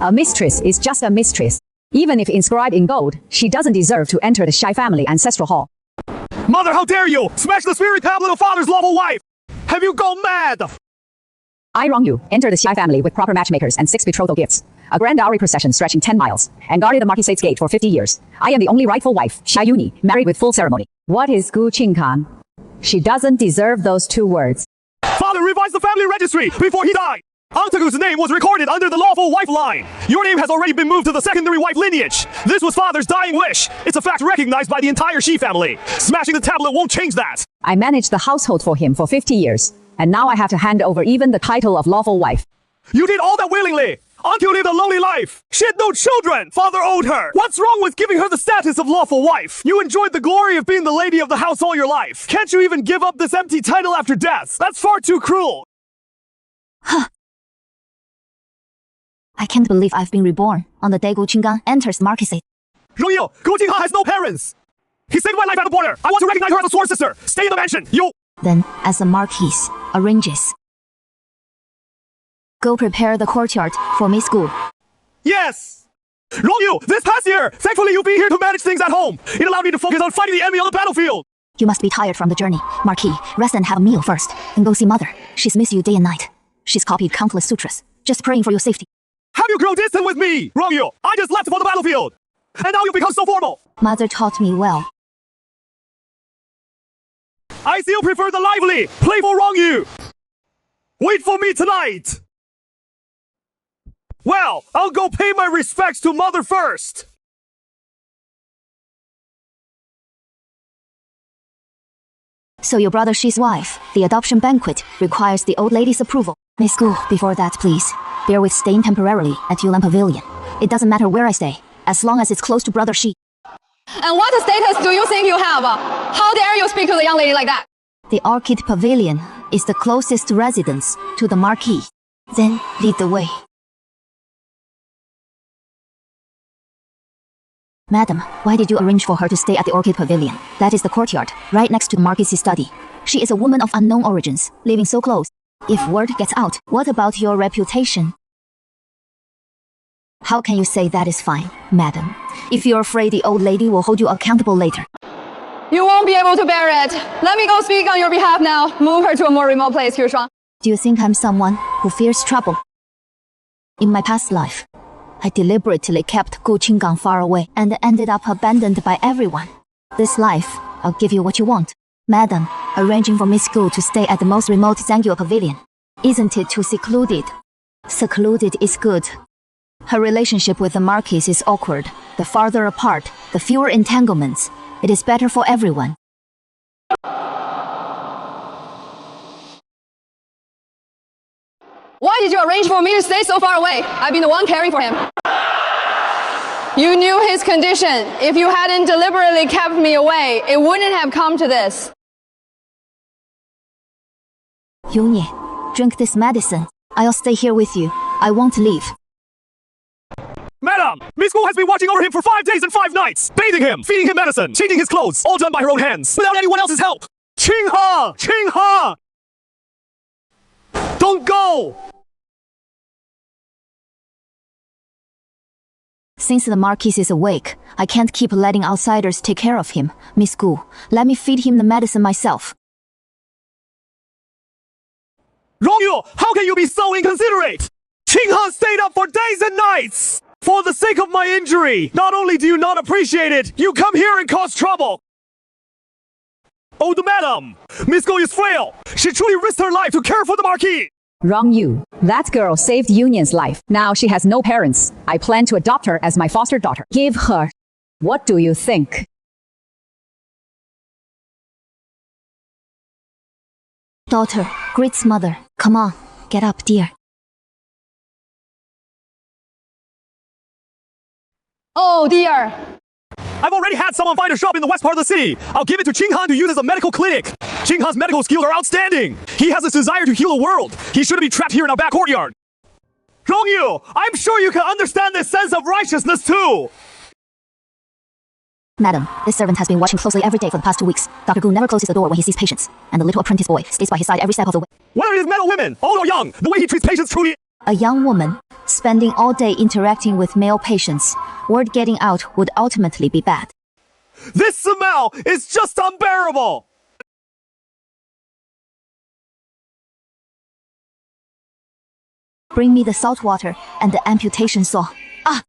A mistress is just a mistress. Even if inscribed in gold, she doesn't deserve to enter the Shy family ancestral hall. Mother, how dare you! Smash the spirit tablet of father's lawful wife! Have you gone mad? I wrong you. Enter the Shy family with proper matchmakers and 6 betrothal gifts. A grand dowry procession stretching 10 miles. And guarded the Marquisate's gate for 50 years. I am the only rightful wife, Shy Uni, married with full ceremony. What is Gu Qingkan? She doesn't deserve those 2 words. Father revised the family registry before he died. Antagu's name was recorded under the lawful wife line. Your name has already been moved to the secondary wife lineage. This was father's dying wish. It's a fact recognized by the entire Shi family. Smashing the tablet won't change that. I managed the household for him for 50 years. And now I have to hand over even the title of lawful wife. You did all that willingly. Until lived a lonely life. She had no children. Father owed her. What's wrong with giving her the status of lawful wife? You enjoyed the glory of being the lady of the house all your life. Can't you even give up this empty title after death? That's far too cruel. Huh. I can't believe I've been reborn on the day Gu Qinggan enters Marquisate. Rongyu, Gu Qinghan has no parents. He saved my life at the border. I want to recognize her as a sword sister. Stay in the mansion. You... Then, as the Marquise arranges, go prepare the courtyard for Miss Gu. Yes! Rongyu, this past year, thankfully you'll be here to manage things at home. It allowed me to focus on fighting the enemy on the battlefield. You must be tired from the journey. Marquis, rest and have a meal first. Then go see Mother. She's missed you day and night. She's copied countless sutras, just praying for your safety. Have you grown distant with me, Rongyu? I just left for the battlefield. And now you become so formal. Mother taught me well. I still prefer the lively, playful Rongyu. Wait for me tonight. Well, I'll go pay my respects to Mother first. So your brother Shi's wife, the adoption banquet, requires the old lady's approval. Miss Gu, before that, please. Bear with staying temporarily at Yulan Pavilion. It doesn't matter where I stay, as long as it's close to brother Shi. And what status do you think you have? How dare you speak to the young lady like that? The Orchid Pavilion is the closest residence to the Marquis. Then lead the way. Madam, why did you arrange for her to stay at the Orchid Pavilion? That is the courtyard, right next to the Marquis's study. She is a woman of unknown origins, living so close. If word gets out, what about your reputation? How can you say that is fine, madam? If you're afraid the old lady will hold you accountable later. You won't be able to bear it. Let me go speak on your behalf now. Move her to a more remote place, Shuang. Do you think I'm someone who fears trouble? In my past life, I deliberately kept Gu Qinggan far away and ended up abandoned by everyone. This life, I'll give you what you want. Madam, arranging for Miss Gu to stay at the most remote Zangyo Pavilion. Isn't it too secluded? Secluded is good. Her relationship with the Marquis is awkward. The farther apart, the fewer entanglements. It is better for everyone. Why did you arrange for me to stay so far away? I've been the one caring for him. You knew his condition. If you hadn't deliberately kept me away, it wouldn't have come to this. Yunye, drink this medicine. I'll stay here with you. I won't leave. Madam, Miss Gu has been watching over him for 5 days and 5 nights. Bathing him, feeding him medicine, changing his clothes, all done by her own hands, without anyone else's help. Qinghe! Qinghe! Don't go! Since the Marquis is awake, I can't keep letting outsiders take care of him. Miss Gu, let me feed him the medicine myself. Rongyu, how can you be so inconsiderate? Qinghe stayed up for days and nights! For the sake of my injury, not only do you not appreciate it, you come here and cause trouble! Oh, madam! Miss Gu is frail! She truly risked her life to care for the Marquis! Rongyu, that girl saved Yunyan's life. Now she has no parents. I plan to adopt her as my foster daughter. Give her. What do you think? Daughter, greets mother. Come on, get up, dear. Oh dear. I've already had someone find a shop in the west part of the city. I'll give it to Qinghe to use as a medical clinic. Qinghe's medical skills are outstanding. He has this desire to heal the world. He shouldn't be trapped here in our back courtyard. Rongyu, I'm sure you can understand this sense of righteousness too. Madam, this servant has been watching closely every day for the past 2 weeks. Dr. Gu never closes the door when he sees patients, and the little apprentice boy stays by his side every step of the way. Whether it is men or women, old or young, the way he treats patients truly... A young woman Spending all day interacting with male patients, word getting out would ultimately be bad. This smell is just unbearable! Bring me the salt water and the amputation saw. Ah!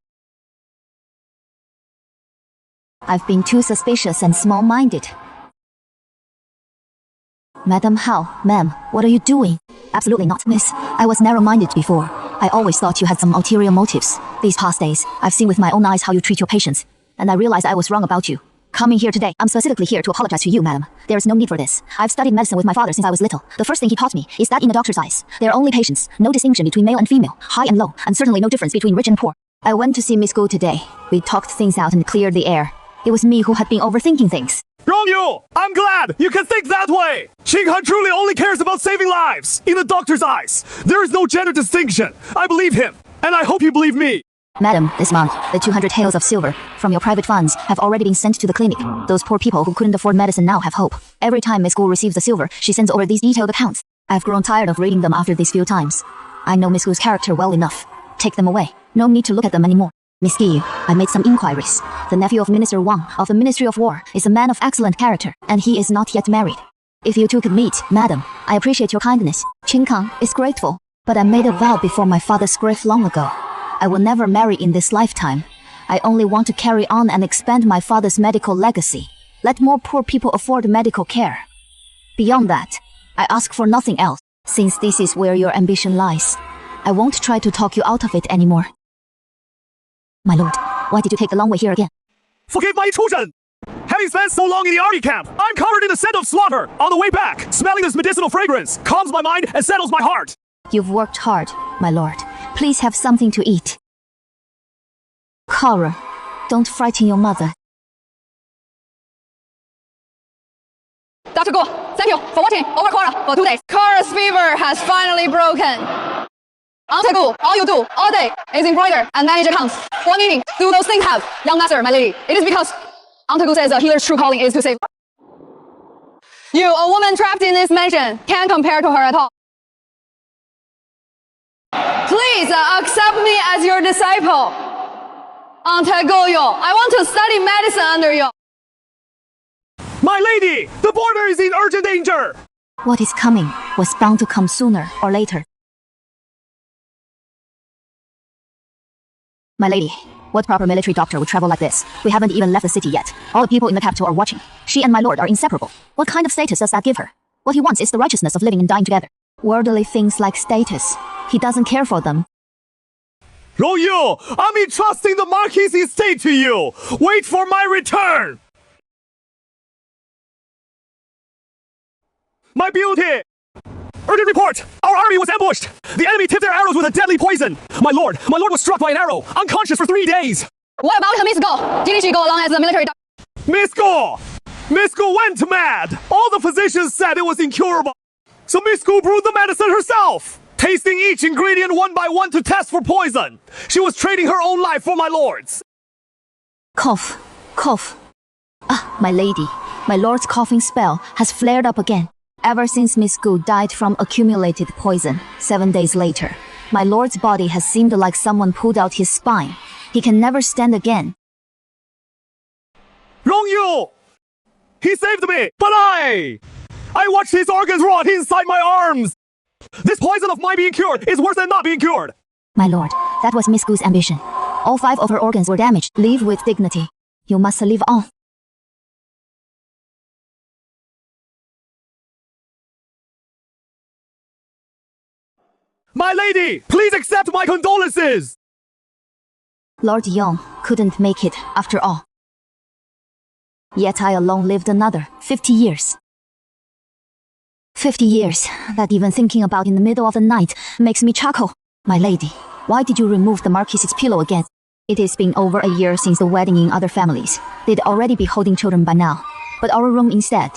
I've been too suspicious and small-minded. Madam How, ma'am, what are you doing? Absolutely not, miss. I was narrow-minded before. I always thought you had some ulterior motives. These past days, I've seen with my own eyes how you treat your patients, and I realized I was wrong about you. Coming here today, I'm specifically here to apologize to you, madam. There is no need for this. I've studied medicine with my father since I was little. The first thing he taught me is that in a doctor's eyes, there are only patients, no distinction between male and female, high and low, and certainly no difference between rich and poor. I went to see Miss Gu today. We talked things out and cleared the air. It was me who had been overthinking things. Rongyu, I'm glad you can think that way. Qinghan truly only cares about saving lives. In the doctor's eyes, there is no gender distinction. I believe him, and I hope you believe me. Madam, this month, the 200 taels of silver from your private funds have already been sent to the clinic. Those poor people who couldn't afford medicine now have hope. Every time Miss Gu receives the silver, she sends over these detailed accounts. I've grown tired of reading them after these few times. I know Miss Gu's character well enough. Take them away. No need to look at them anymore. Miss Gu, I made some inquiries. The nephew of Minister Wang of the Ministry of War is a man of excellent character, and he is not yet married. If you two could meet, madam, I appreciate your kindness. Qin Kang is grateful, but I made a vow before my father's grave long ago. I will never marry in this lifetime. I only want to carry on and expand my father's medical legacy. Let more poor people afford medical care. Beyond that, I ask for nothing else. Since this is where your ambition lies, I won't try to talk you out of it anymore. My lord, why did you take the long way here again? Forgive my intrusion! Having spent so long in the army camp, I'm covered in the scent of slaughter. On the way back, smelling this medicinal fragrance calms my mind and settles my heart. You've worked hard, my lord. Please have something to eat. Cora, don't frighten your mother. Dr. Gu, thank you for watching over Cora for 2 days. Cora's fever has finally broken. Auntie Gu, all you do all day is embroider and manage accounts. What meaning do those things have, young master, my lady? It is because Auntie Gu says a healer's true calling is to save. You, a woman trapped in this mansion, can't compare to her at all. Please accept me as your disciple. Auntie Gu, I want to study medicine under you. My lady, the border is in urgent danger. What is coming was bound to come sooner or later. My lady, what proper military doctor would travel like this? We haven't even left the city yet. All the people in the capital are watching. She and my lord are inseparable. What kind of status does that give her? What he wants is the righteousness of living and dying together. Worldly things like status. He doesn't care for them. Rongyu, I'm entrusting the Marquis' estate to you. Wait for my return. My beauty! Urgent report! Our army was ambushed! The enemy tipped their arrows with a deadly poison! My lord was struck by an arrow, unconscious for 3 days! What about Miss Gu? Didn't she go along as a military doctor? Miss Gu! Miss Gu went mad! All the physicians said it was incurable! So Miss Gu brewed the medicine herself! Tasting each ingredient one by one to test for poison! She was trading her own life for my lord's! Cough. Cough. Ah, my lady. My lord's coughing spell has flared up again. Ever since Miss Gu died from accumulated poison, 7 days later, my lord's body has seemed like someone pulled out his spine. He can never stand again. Rongyu! He saved me, but I watched his organs rot inside my arms! This poison of my being cured is worse than not being cured! My lord, that was Miss Gu's ambition. All 5 of her organs were damaged. Live with dignity. You must live on. My lady, please accept my condolences! Lord Yong couldn't make it after all. Yet I alone lived another 50 years. 50 years that even thinking about in the middle of the night makes me chuckle. My lady, why did you remove the Marquis's pillow again? It has been over a year since the wedding in other families. They'd already be holding children by now. But our room instead,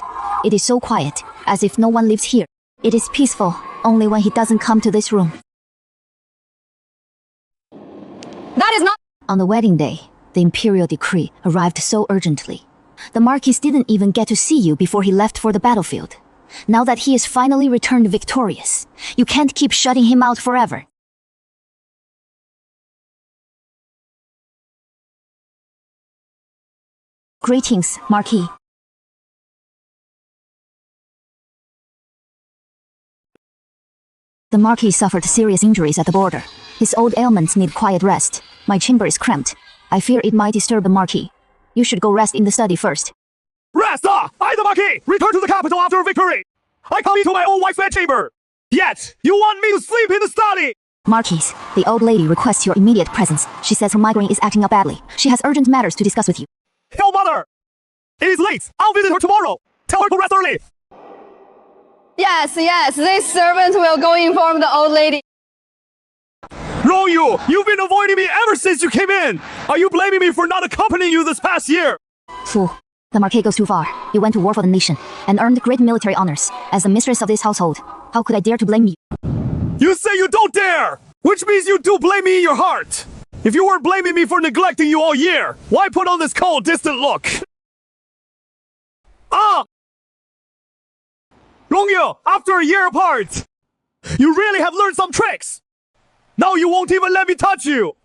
it is so quiet, as if no one lives here. It is peaceful only when he doesn't come to this room. That is not... On the wedding day, the imperial decree arrived so urgently. The Marquis didn't even get to see you before he left for the battlefield. Now that he is finally returned victorious, you can't keep shutting him out forever. Greetings, Marquis. The Marquis suffered serious injuries at the border. His old ailments need quiet rest. My chamber is cramped. I fear it might disturb the Marquis. You should go rest in the study first. Rest! I, the Marquis, return to the capital after victory! I come into my own wife's bedchamber! Yet, you want me to sleep in the study! Marquis, the old lady requests your immediate presence. She says her migraine is acting up badly. She has urgent matters to discuss with you. Hell, mother! It is late! I'll visit her tomorrow! Tell her to rest early! Yes, this servant will go inform the old lady. Rongyu, you've been avoiding me ever since you came in! Are you blaming me for not accompanying you this past year? Fool. The Marquis goes too far. You went to war for the nation and earned great military honors. As the mistress of this household, how could I dare to blame you? You say you don't dare! Which means you do blame me in your heart! If you weren't blaming me for neglecting you all year, why put on this cold, distant look? Rongyu, after a year apart, you really have learned some tricks! Now you won't even let me touch you!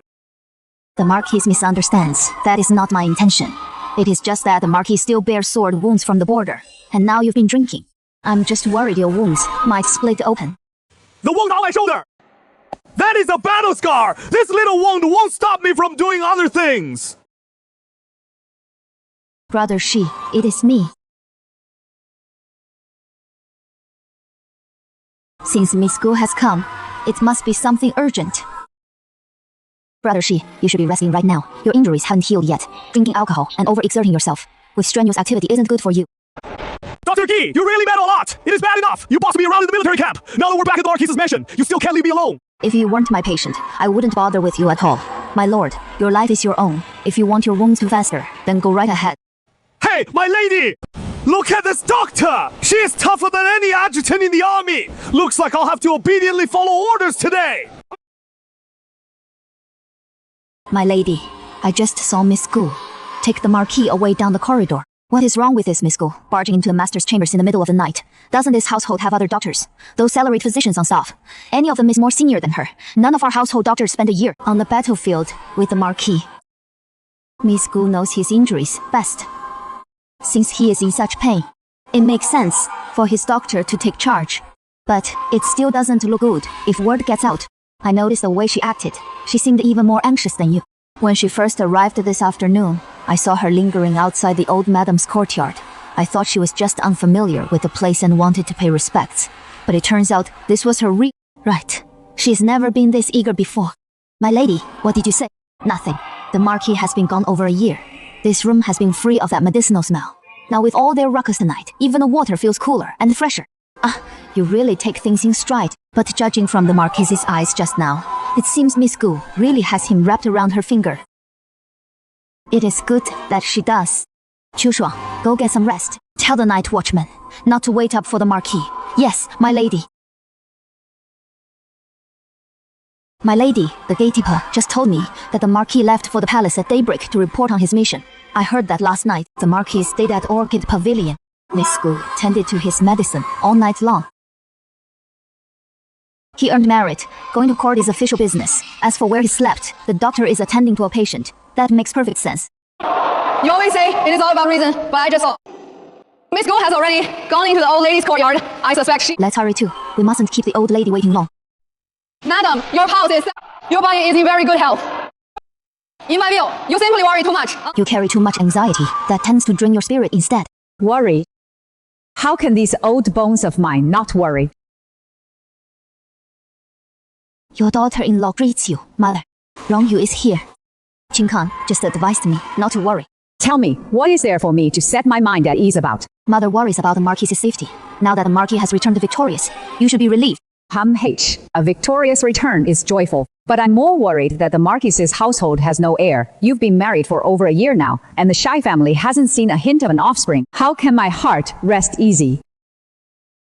The Marquis misunderstands. That is not my intention. It is just that the Marquis still bears sword wounds from the border. And now you've been drinking. I'm just worried your wounds might split open. The wound on my shoulder! That is a battle scar! This little wound won't stop me from doing other things! Brother Shi, it is me. Since Miss Gu has come, it must be something urgent. Brother Shi, you should be resting right now. Your injuries haven't healed yet. Drinking alcohol and overexerting yourself with strenuous activity isn't good for you. Dr. Gi, you really meddle a lot! It is bad enough! You bossed me around in the military camp! Now that we're back at the Marquis's mansion, you still can't leave me alone! If you weren't my patient, I wouldn't bother with you at all. My lord, your life is your own. If you want your wounds to fester, then go right ahead. Hey, my lady! Look at this doctor! She is tougher than any adjutant in the army! Looks like I'll have to obediently follow orders today! My lady, I just saw Miss Gu. Take the Marquis away down the corridor. What is wrong with this Miss Gu, barging into the master's chambers in the middle of the night? Doesn't this household have other doctors? Those salaried physicians on staff. Any of them is more senior than her. None of our household doctors spend a year on the battlefield with the Marquis. Miss Gu knows his injuries best. Since he is in such pain, it makes sense for his doctor to take charge. But it still doesn't look good if word gets out. I noticed the way she acted. She seemed even more anxious than you. When she first arrived this afternoon, I saw her lingering outside the old madam's courtyard. I thought she was just unfamiliar with the place and wanted to pay respects. But it turns out this was her right. She's never been this eager before. My lady, what did you say? Nothing. The Marquis has been gone over a year. This room has been free of that medicinal smell. Now with all their ruckus tonight, even the water feels cooler and fresher. You really take things in stride. But judging from the Marquis's eyes just now, it seems Miss Gu really has him wrapped around her finger. It is good that she does. Chu Shuang, go get some rest. Tell the night watchman not to wait up for the Marquis. Yes, my lady. My lady, the gatekeeper, just told me that the Marquis left for the palace at daybreak to report on his mission. I heard that last night the Marquis stayed at Orchid Pavilion. Miss Gu tended to his medicine all night long. He earned merit. Going to court is official business. As for where he slept, the doctor is attending to a patient. That makes perfect sense. You always say it is all about reason, but I just saw Miss Gu has already gone into the old lady's courtyard. I suspect she... Let's hurry too. We mustn't keep the old lady waiting long. Madam, your pulse is... Your body is in very good health. In my view, you simply worry too much. You carry too much anxiety. That tends to drain your spirit instead. Worry? How can these old bones of mine not worry? Your daughter-in-law greets you, mother. Rongyu is here. Qin Kang just advised me not to worry. Tell me, what is there for me to set my mind at ease about? Mother worries about the Marquis's safety. Now that the Marquis has returned victorious, you should be relieved. A victorious return is joyful, but I'm more worried that the Marquis's household has no heir. You've been married for over a year now, and the Shai family hasn't seen a hint of an offspring. How can my heart rest easy?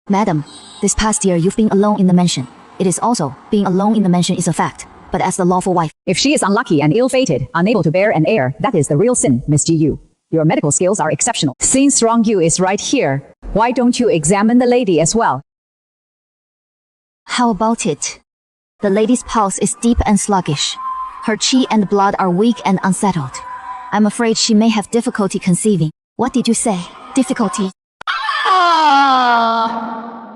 Madam, this past year you've been alone in the mansion. It is also, being alone in the mansion is a fact. But as the lawful wife, if she is unlucky and ill-fated, unable to bear an heir, that is the real sin, Miss Ji. Your medical skills are exceptional. Since Rongyu is right here, why don't you examine the lady as well? How about it? The lady's pulse is deep and sluggish. Her qi and blood are weak and unsettled. I'm afraid she may have difficulty conceiving. What did you say? Difficulty?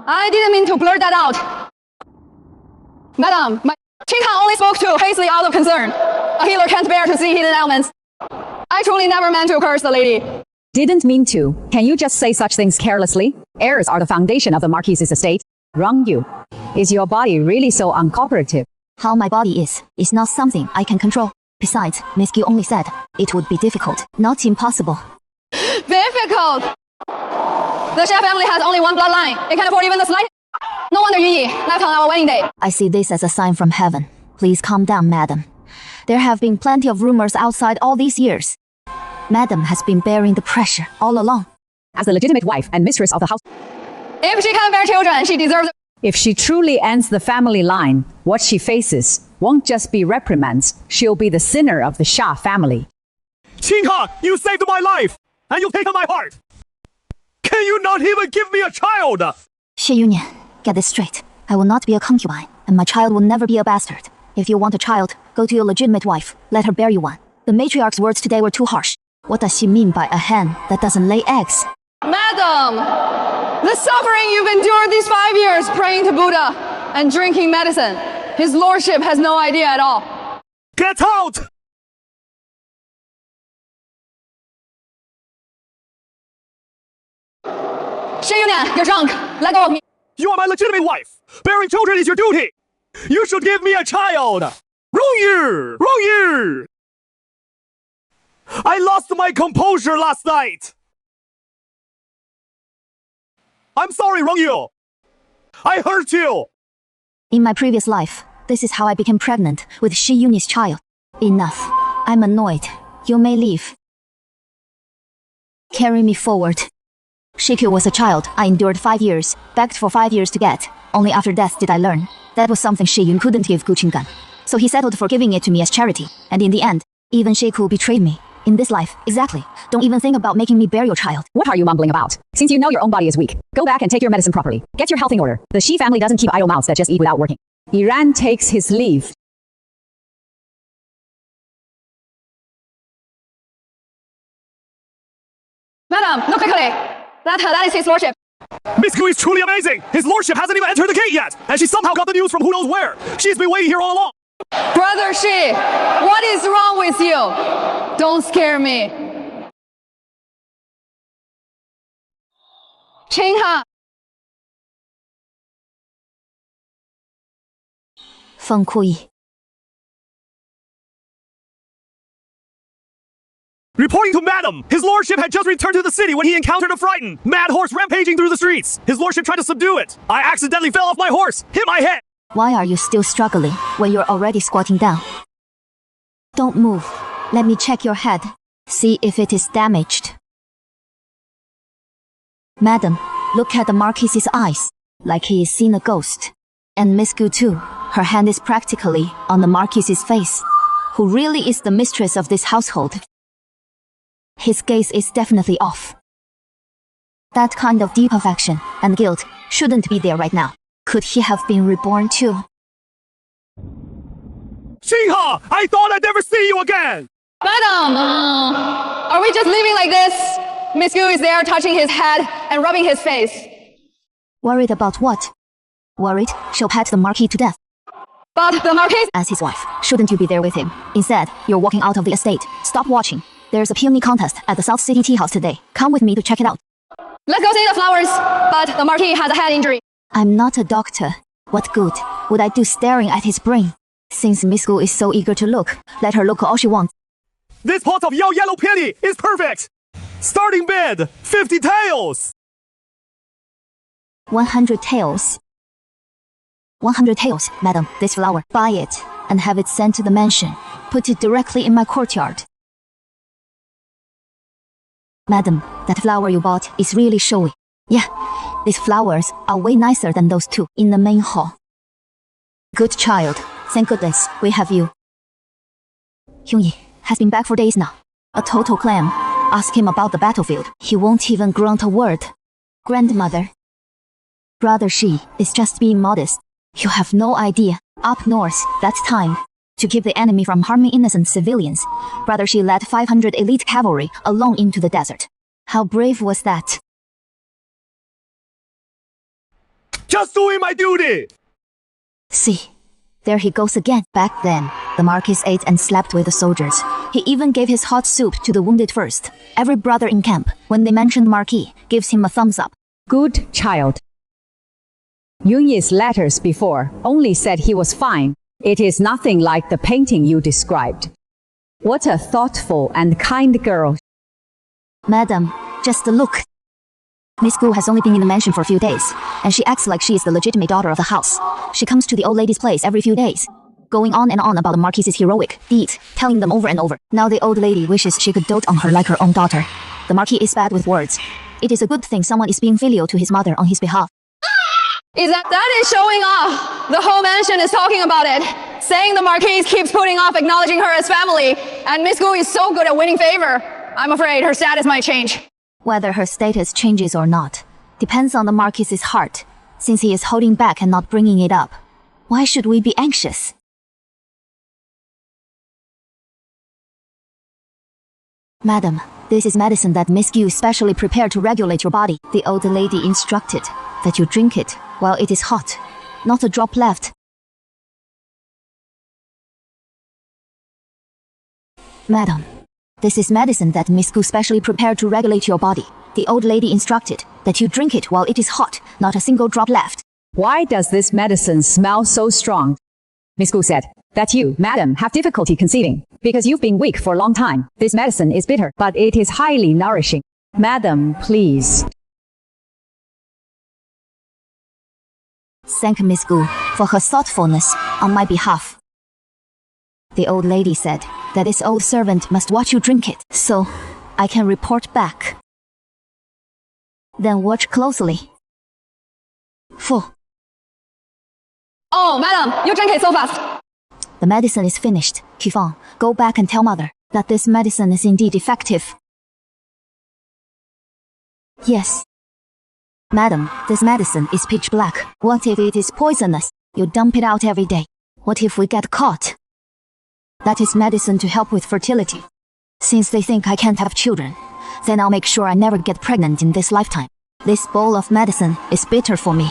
I didn't mean to blurt that out. Madam, my Qinghan only spoke too hastily out of concern. A healer can't bear to see hidden ailments. I truly never meant to curse the lady. Didn't mean to. Can you just say such things carelessly? Heirs are the foundation of the Marquise's estate. Wrong you. Is your body really so uncooperative? How my body is not something I can control. Besides, Miss Gu only said it would be difficult, not impossible. Difficult! The Xia family has only one bloodline. It can't afford even the slight. No wonder Yunyi left on our wedding day. I see this as a sign from heaven. Please calm down, madam. There have been plenty of rumors outside all these years. Madam has been bearing the pressure all along. As the legitimate wife and mistress of the house, If she can't bear children, she deserves it. if she truly ends the family line, what she faces won't just be reprimands, she'll be the sinner of the Xia family. Qinghan, you saved my life, and you've taken my heart. Can you not even give me a child? Xie Yunian, get this straight. I will not be a concubine, and my child will never be a bastard. If you want a child, go to your legitimate wife. Let her bear you one. The matriarch's words today were too harsh. What does she mean by a hen that doesn't lay eggs? Madam, the suffering you've endured these 5 years praying to Buddha and drinking medicine, his lordship has no idea at all. Get out! Xie Yunian, you're drunk. Let go of me. You are my legitimate wife. Bearing children is your duty. You should give me a child. Wrong year! Wrong year! I lost my composure last night. I'm sorry, Wrong Yu. I hurt you. In my previous life, this is how I became pregnant with Xie Yuni's child. Enough. I'm annoyed. You may leave. Carry me forward. Shikyu was a child I endured 5 years, begged for 5 years to get. Only after death did I learn. That was something Xie Yun couldn't give Gu Qinggan. So he settled for giving it to me as charity. And in the end, even Sheiku betrayed me. In this life, exactly. Don't even think about making me bear your child. What are you mumbling about? Since you know your own body is weak, go back and take your medicine properly. Get your health in order. The Xi family doesn't keep idle mouths that just eat without working. Iran takes his leave. Madam, look quickly. That is his lordship. Miss Gu is truly amazing. His lordship hasn't even entered the gate yet, and she somehow got the news from who knows where. She's been waiting here all along. Brother Shi, what is wrong with you? Don't scare me. Qinghan. Feng Kui. Reporting to Madam, his lordship had just returned to the city when he encountered a frightened, mad horse rampaging through the streets. His lordship tried to subdue it. I accidentally fell off my horse, hit my head. Why are you still struggling when you're already squatting down? Don't move. Let me check your head. See if it is damaged. Madam, look at the Marquise's eyes, like he is seeing a ghost. And Miss Gu too. Her hand is practically on the Marquise's face, who really is the mistress of this household. His gaze is definitely off. That kind of deep affection and guilt shouldn't be there right now. Could he have been reborn too? Qinghan, I thought I'd never see you again. Madam, are we just leaving like this? Miss Gu is there touching his head and rubbing his face. Worried about what? Worried she'll pet the Marquis to death. But the Marquis... As his wife, shouldn't you be there with him? Instead, you're walking out of the estate. Stop watching. There's a peony contest at the South City Tea House today. Come with me to check it out. Let's go see the flowers. But the Marquis has a head injury. I'm not a doctor. What good would I do staring at his brain? Since Miss Gu is so eager to look, let her look all she wants. This pot of yellow peony is perfect. Starting bid, 50 taels. 100 taels. 100 taels, madam, this flower. Buy it and have it sent to the mansion. Put it directly in my courtyard. Madam, that flower you bought is really showy. Yeah, these flowers are way nicer than those two in the main hall. Good child. Thank goodness we have you. Hyungyi has been back for days now. A total clam. Ask him about the battlefield. He won't even grunt a word. Grandmother. Brother Shi is just being modest. You have no idea. Up north, that time. to keep the enemy from harming innocent civilians. Rather, she led 500 elite cavalry alone into the desert. How brave was that? Just doing my duty! See, there he goes again. Back then, the Marquis ate and slept with the soldiers. He even gave his hot soup to the wounded first. Every brother in camp, when they mention the Marquis, gives him a thumbs up. Good child. Yunyi's letters before only said he was fine. It is nothing like the painting you described. What a thoughtful and kind girl. Madam, just look. Miss Gu has only been in the mansion for a few days, and she acts like she is the legitimate daughter of the house. She comes to the old lady's place every few days, going on and on about the Marquis's heroic deeds, telling them over and over. Now the old lady wishes she could dote on her like her own daughter. The Marquis is bad with words. It is a good thing someone is being filial to his mother on his behalf. That is showing off. The whole mansion is talking about it, saying the Marquis keeps putting off acknowledging her as family, and Miss Gu is so good at winning favor. I'm afraid her status might change. Whether her status changes or not depends on the Marquis's heart, since he is holding back and not bringing it up. Why should we be anxious? Madam, this is medicine that Miss Gu specially prepared to regulate your body. The old lady instructed that you drink it while it is hot, not a drop left. Madam, this is medicine that Miss Gu specially prepared to regulate your body. The old lady instructed that you drink it while it is hot, not a single drop left. Why does this medicine smell so strong? Miss Gu said that you, madam, have difficulty conceiving because you've been weak for a long time. This medicine is bitter, but it is highly nourishing. Madam, please. Thank Miss Gu for her thoughtfulness on my behalf. The old lady said that this old servant must watch you drink it, so I can report back. Then watch closely. Full. Oh, madam, you drink it so fast. The medicine is finished. Qifang, go back and tell mother that this medicine is indeed effective. Yes. Madam, this medicine is pitch black. What if it is poisonous? You dump it out every day. What if we get caught? That is medicine to help with fertility. Since they think I can't have children, then I'll make sure I never get pregnant in this lifetime. This bowl of medicine is bitter for me.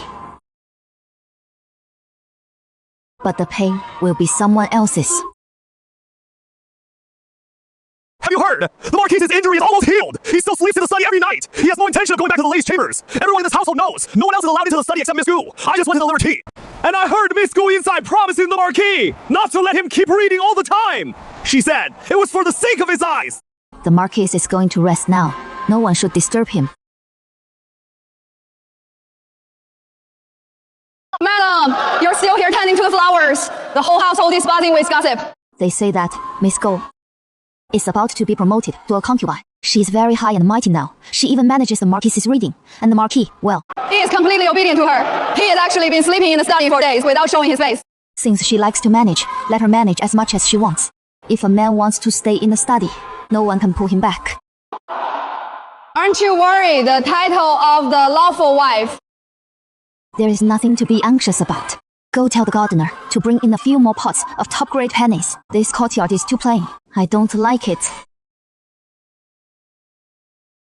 But the pain will be someone else's. Have you heard? The Marquis's injury is almost healed. He still sleeps in the study every night. He has no intention of going back to the lady's chambers. Everyone in this household knows. No one else is allowed into the study except Miss Gu. I just went to deliver tea. And I heard Miss Gu inside promising the Marquis not to let him keep reading all the time. She said it was for the sake of his eyes. The Marquis is going to rest now. No one should disturb him. Madam, you're still here tending to the flowers. The whole household is buzzing with gossip. They say that Miss Gu is about to be promoted to a concubine. She is very high and mighty now. She even manages the Marquis's reading. And the Marquis, well, He is completely obedient to her. He has actually been sleeping in the study for days without showing his face. since she likes to manage, let her manage as much as she wants. If a man wants to stay in the study, no one can pull him back. Aren't you worried the title of the lawful wife? There is nothing to be anxious about. Go tell the gardener to bring in a few more pots of top-grade pennies. This courtyard is too plain. I don't like it.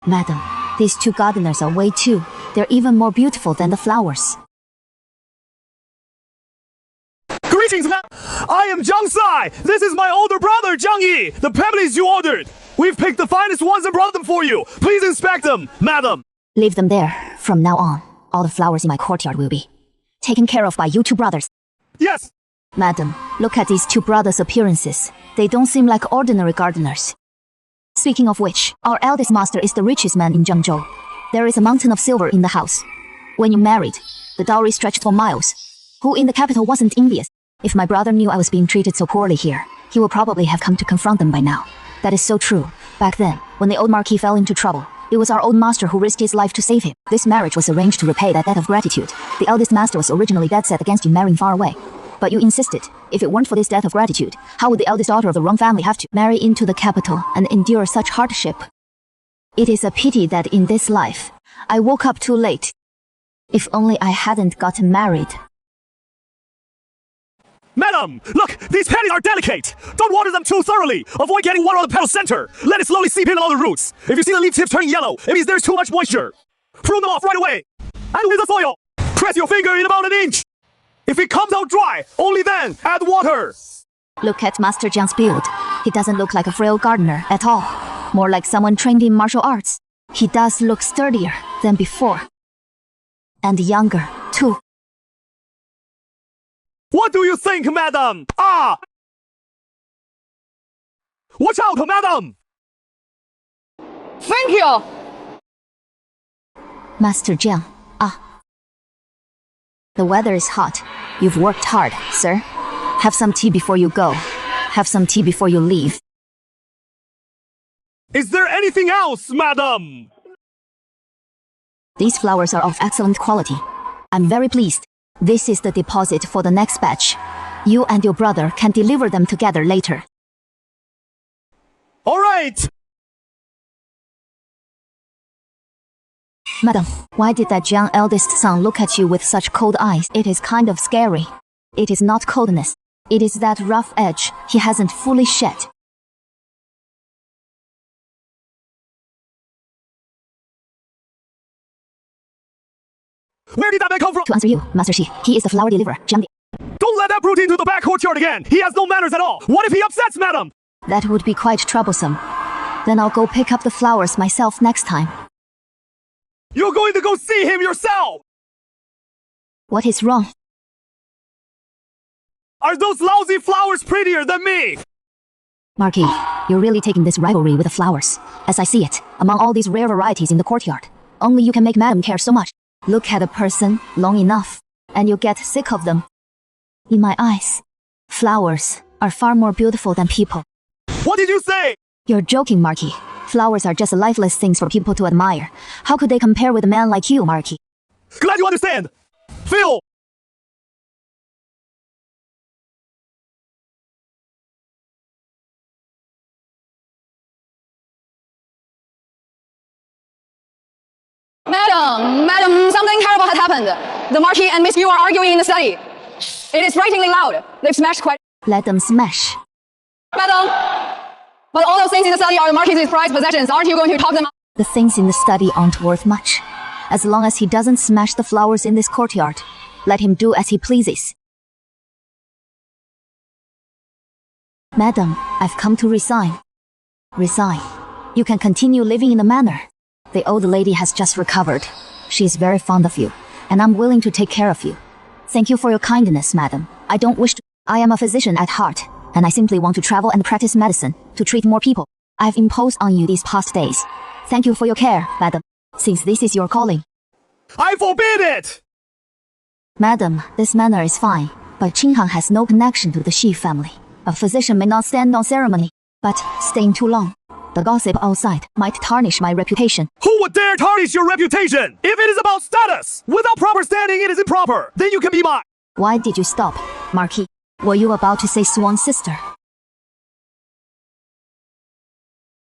Madam, these two gardeners are way too. They're even more beautiful than the flowers. Greetings, ma'am! I am Zhang Sai! This is my older brother, Zhang Yi! The pennies you ordered! We've picked the finest ones and brought them for you! Please inspect them, madam! Leave them there. From now on, all the flowers in my courtyard will be taken care of by you two brothers. Yes! Madam, look at these two brothers' appearances. They don't seem like ordinary gardeners. Speaking of which, our eldest master is the richest man in Zhengzhou. There is a mountain of silver in the house. When you married, the dowry stretched for miles. Who in the capital wasn't envious? If my brother knew I was being treated so poorly here, he would probably have come to confront them by now. That is so true. Back then, when the old Marquis fell into trouble, it was our old master who risked his life to save him. This marriage was arranged to repay that debt of gratitude. The eldest master was originally dead set against you marrying far away. But you insisted. If it weren't for this debt of gratitude, how would the eldest daughter of the wrong family have to marry into the capital and endure such hardship? It is a pity that in this life, I woke up too late. If only I hadn't gotten married. Madam, look, these panties are delicate. Don't water them too thoroughly. Avoid getting water on the petal center. Let it slowly seep in along the roots. If you see the leaf tips turning yellow, it means there's too much moisture. Prune them off right away. And with the soil, press your finger in about an inch. If it comes out dry, only then add water. Look at Master Jiang's build. He doesn't look like a frail gardener at all. More like someone trained in martial arts. He does look sturdier than before. And younger, too. What do you think, madam? Ah! Watch out, madam! Thank you! Master Jiang, The weather is hot. You've worked hard, sir. Have some tea before you go. Have some tea before you leave. Is there anything else, madam? These flowers are of excellent quality. I'm very pleased. This is the deposit for the next batch. You and your brother can deliver them together later. All right! Madam, why did that Jiang eldest son look at you with such cold eyes? It is kind of scary. It is not coldness. It is that rough edge he hasn't fully shed. Where did that man come from? To answer you, Master Xi, he is the flower deliverer, Jiang. Don't let that brute into the back courtyard again! He has no manners at all! What if he upsets madam? That would be quite troublesome. Then I'll go pick up the flowers myself next time. You're going to go see him yourself! What is wrong? Are those lousy flowers prettier than me? Marquis, you're really taking this rivalry with the flowers. As I see it, among all these rare varieties in the courtyard, only you can make Madam care so much. Look at a person long enough, and you'll get sick of them. In my eyes, flowers are far more beautiful than people. What did you say? You're joking, Marquis. Flowers are just lifeless things for people to admire. How could they compare with a man like you, Marquis? Glad you understand! Phil! Madam, something terrible has happened. The Marquis and Miss Yu are arguing in the study. It is frighteningly loud. They've smashed quite... Let them smash. Madam! But all those things in the study are the Marquis' prized possessions. Aren't you going to talk them up? The things in the study aren't worth much. As long as he doesn't smash the flowers in this courtyard, let him do as he pleases. Madam, I've come to resign. Resign. You can continue living in the manor. The old lady has just recovered. She is very fond of you, and I'm willing to take care of you. Thank you for your kindness, madam. I don't wish to... I am a physician at heart, and I simply want to travel and practice medicine to treat more people. I've imposed on you these past days. Thank you for your care, madam, since this is your calling. I forbid it! Madam, this manor is fine, but Qinghang has no connection to the Xi family. A physician may not stand on ceremony, but staying too long. The gossip outside might tarnish my reputation. Who would dare tarnish your reputation? If it is about status, without proper standing it is improper. Then you can be mine. Why did you stop, Marquis? Were you about to say swan sister?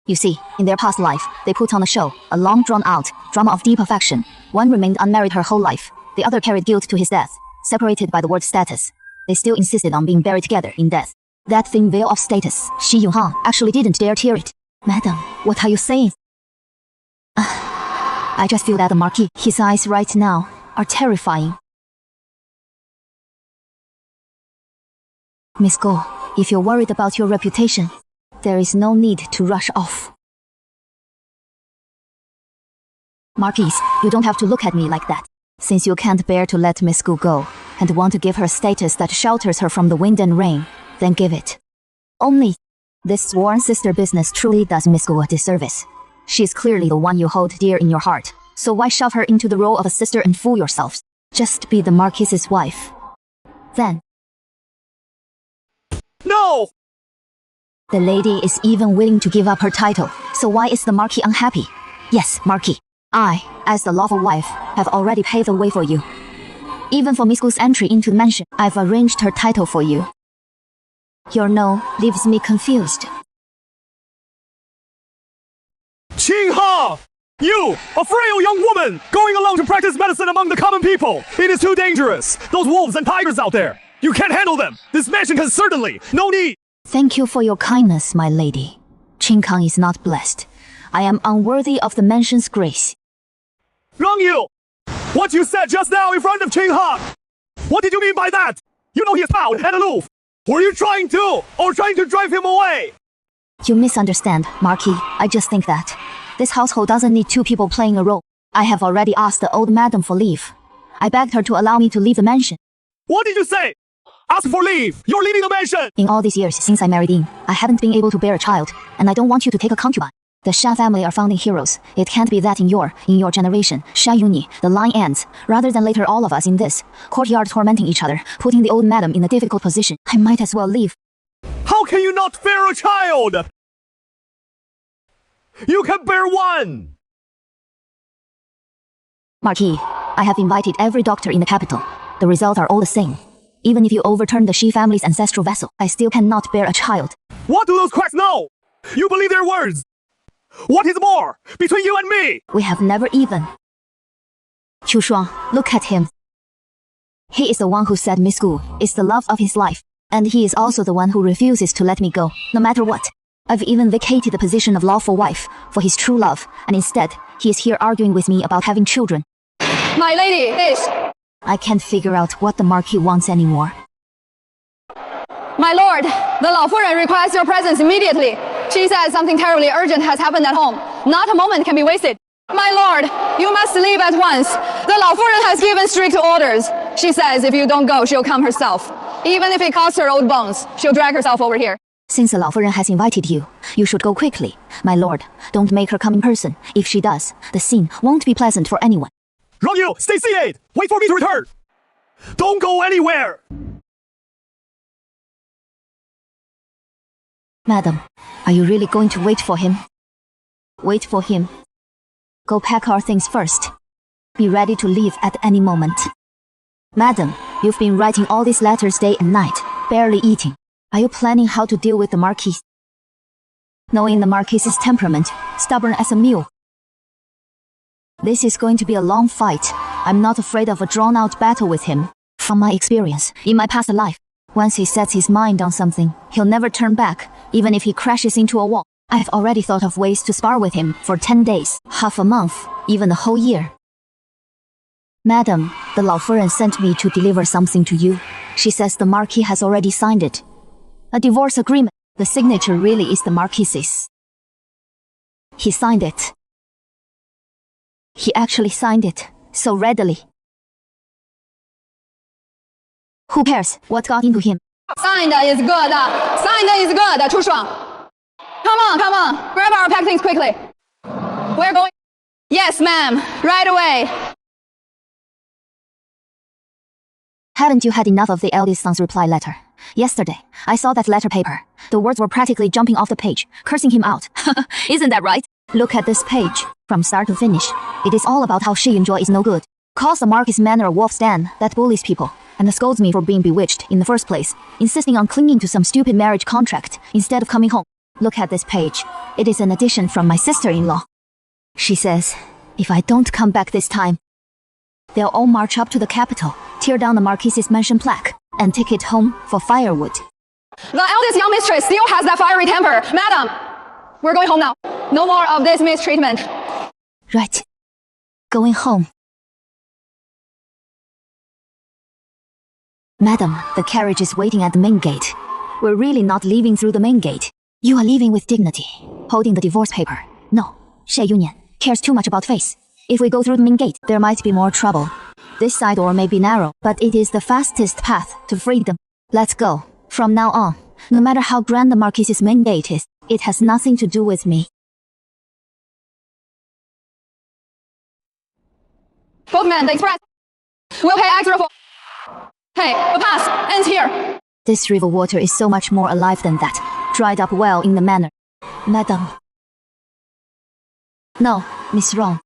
You see, in their past life, they put on a show, a long drawn-out drama of deep affection. One remained unmarried her whole life. The other carried guilt to his death, separated by the word status. They still insisted on being buried together in death. That thin veil of status, Xi Yunhang actually didn't dare tear it. Madam, what are you saying? I just feel that the Marquis, his eyes right now, are terrifying. Miss Go, if you're worried about your reputation, there is no need to rush off. Marquis, you don't have to look at me like that. Since you can't bear to let Miss Gu go, and want to give her status that shelters her from the wind and rain, then give it. Only, this sworn sister business truly does Miss Gu a disservice. She's clearly the one you hold dear in your heart, so why shove her into the role of a sister and fool yourselves? Just be the Marquis's wife. Then. No! The lady is even willing to give up her title, so why is the Marquis unhappy? Yes, Marquis. I, as the lawful wife, have already paved the way for you. Even for Miss Gu's entry into the mansion, I've arranged her title for you. Your no leaves me confused. Qingha! You, a frail young woman, going alone to practice medicine among the common people. It is too dangerous. Those wolves and tigers out there. You can't handle them! This mansion can certainly! No need! Thank you for your kindness, my lady. Qingkang is not blessed. I am unworthy of the mansion's grace. Rong Yu! What you said just now in front of King Han! What did you mean by that? You know he is proud and aloof! Were you trying to drive him away? You misunderstand, Marquis. I just think that this household doesn't need two people playing a role. I have already asked the old madam for leave. I begged her to allow me to leave the mansion. What did you say? Ask for leave! You're leaving the mansion! In all these years since I married in, I haven't been able to bear a child, and I don't want you to take a concubine. The Sha family are founding heroes. It can't be that in your generation, Sha Yuni, the line ends, rather than later all of us in this courtyard tormenting each other, putting the old madam in a difficult position. I might as well leave. How can you not bear a child? You can bear one! Marquis, I have invited every doctor in the capital. The results are all the same. Even if you overturn the Shi family's ancestral vessel, I still cannot bear a child. What do those quacks know? You believe their words? What is more, between you and me? We have never even. Qiu Shuang, look at him. He is the one who said Miss Gu is the love of his life, and he is also the one who refuses to let me go, no matter what. I've even vacated the position of lawful wife for his true love, and instead, he is here arguing with me about having children. My lady, this. I can't figure out what the Marquis wants anymore. My lord, the Lao Furen requires your presence immediately. She says something terribly urgent has happened at home. Not a moment can be wasted. My lord, you must leave at once. The Lao Furen has given strict orders. She says if you don't go, she'll come herself. Even if it costs her old bones, she'll drag herself over here. Since the Lao Furen has invited you, you should go quickly. My lord, don't make her come in person. If she does, the scene won't be pleasant for anyone. Rong Yu, stay seated! Wait for me to return! Don't go anywhere! Madam, are you really going to wait for him? Wait for him. Go pack our things first. Be ready to leave at any moment. Madam, you've been writing all these letters day and night, barely eating. Are you planning how to deal with the Marquis? Knowing the Marquis's temperament, stubborn as a mule. This is going to be a long fight. I'm not afraid of a drawn-out battle with him. From my experience, in my past life, once he sets his mind on something, he'll never turn back, even if he crashes into a wall. I've already thought of ways to spar with him for 10 days, half a month, even a whole year. Madam, the Lao Furen sent me to deliver something to you. She says the Marquis has already signed it. A divorce agreement. The signature really is the Marquis's. He signed it. He actually signed it, so readily. Who cares what got into him? Signed is good. Signed is good, Chu Shuang. Come on. Grab our pack things quickly. We're going. Yes, ma'am. Right away. Haven't you had enough of the eldest son's reply letter? Yesterday, I saw that letter paper. The words were practically jumping off the page, cursing him out. Isn't that right? Look at this page. From start to finish, it is all about how Shi Yunzhuo is no good. Calls the Marquis manner a wolf's den that bullies people, and scolds me for being bewitched in the first place, insisting on clinging to some stupid marriage contract instead of coming home. Look at this page. It is an addition from my sister-in-law. She says, if I don't come back this time, they'll all march up to the capital, tear down the Marquis's mansion plaque, and take it home for firewood. The eldest young mistress still has that fiery temper. Madam, we're going home now. No more of this mistreatment. Right. Going home. Madam, the carriage is waiting at the main gate. We're really not leaving through the main gate. You are leaving with dignity, holding the divorce paper. No, Xie Yunian cares too much about face. If we go through the main gate, there might be more trouble. This side door may be narrow, but it is the fastest path to freedom. Let's go. From now on, no matter how grand the Marquis's main gate is, it has nothing to do with me. Boatman, the express. We'll pay extra for... Hey, the pass ends here. This river water is so much more alive than that, dried up well in the manner. Madam. No, Miss Rong.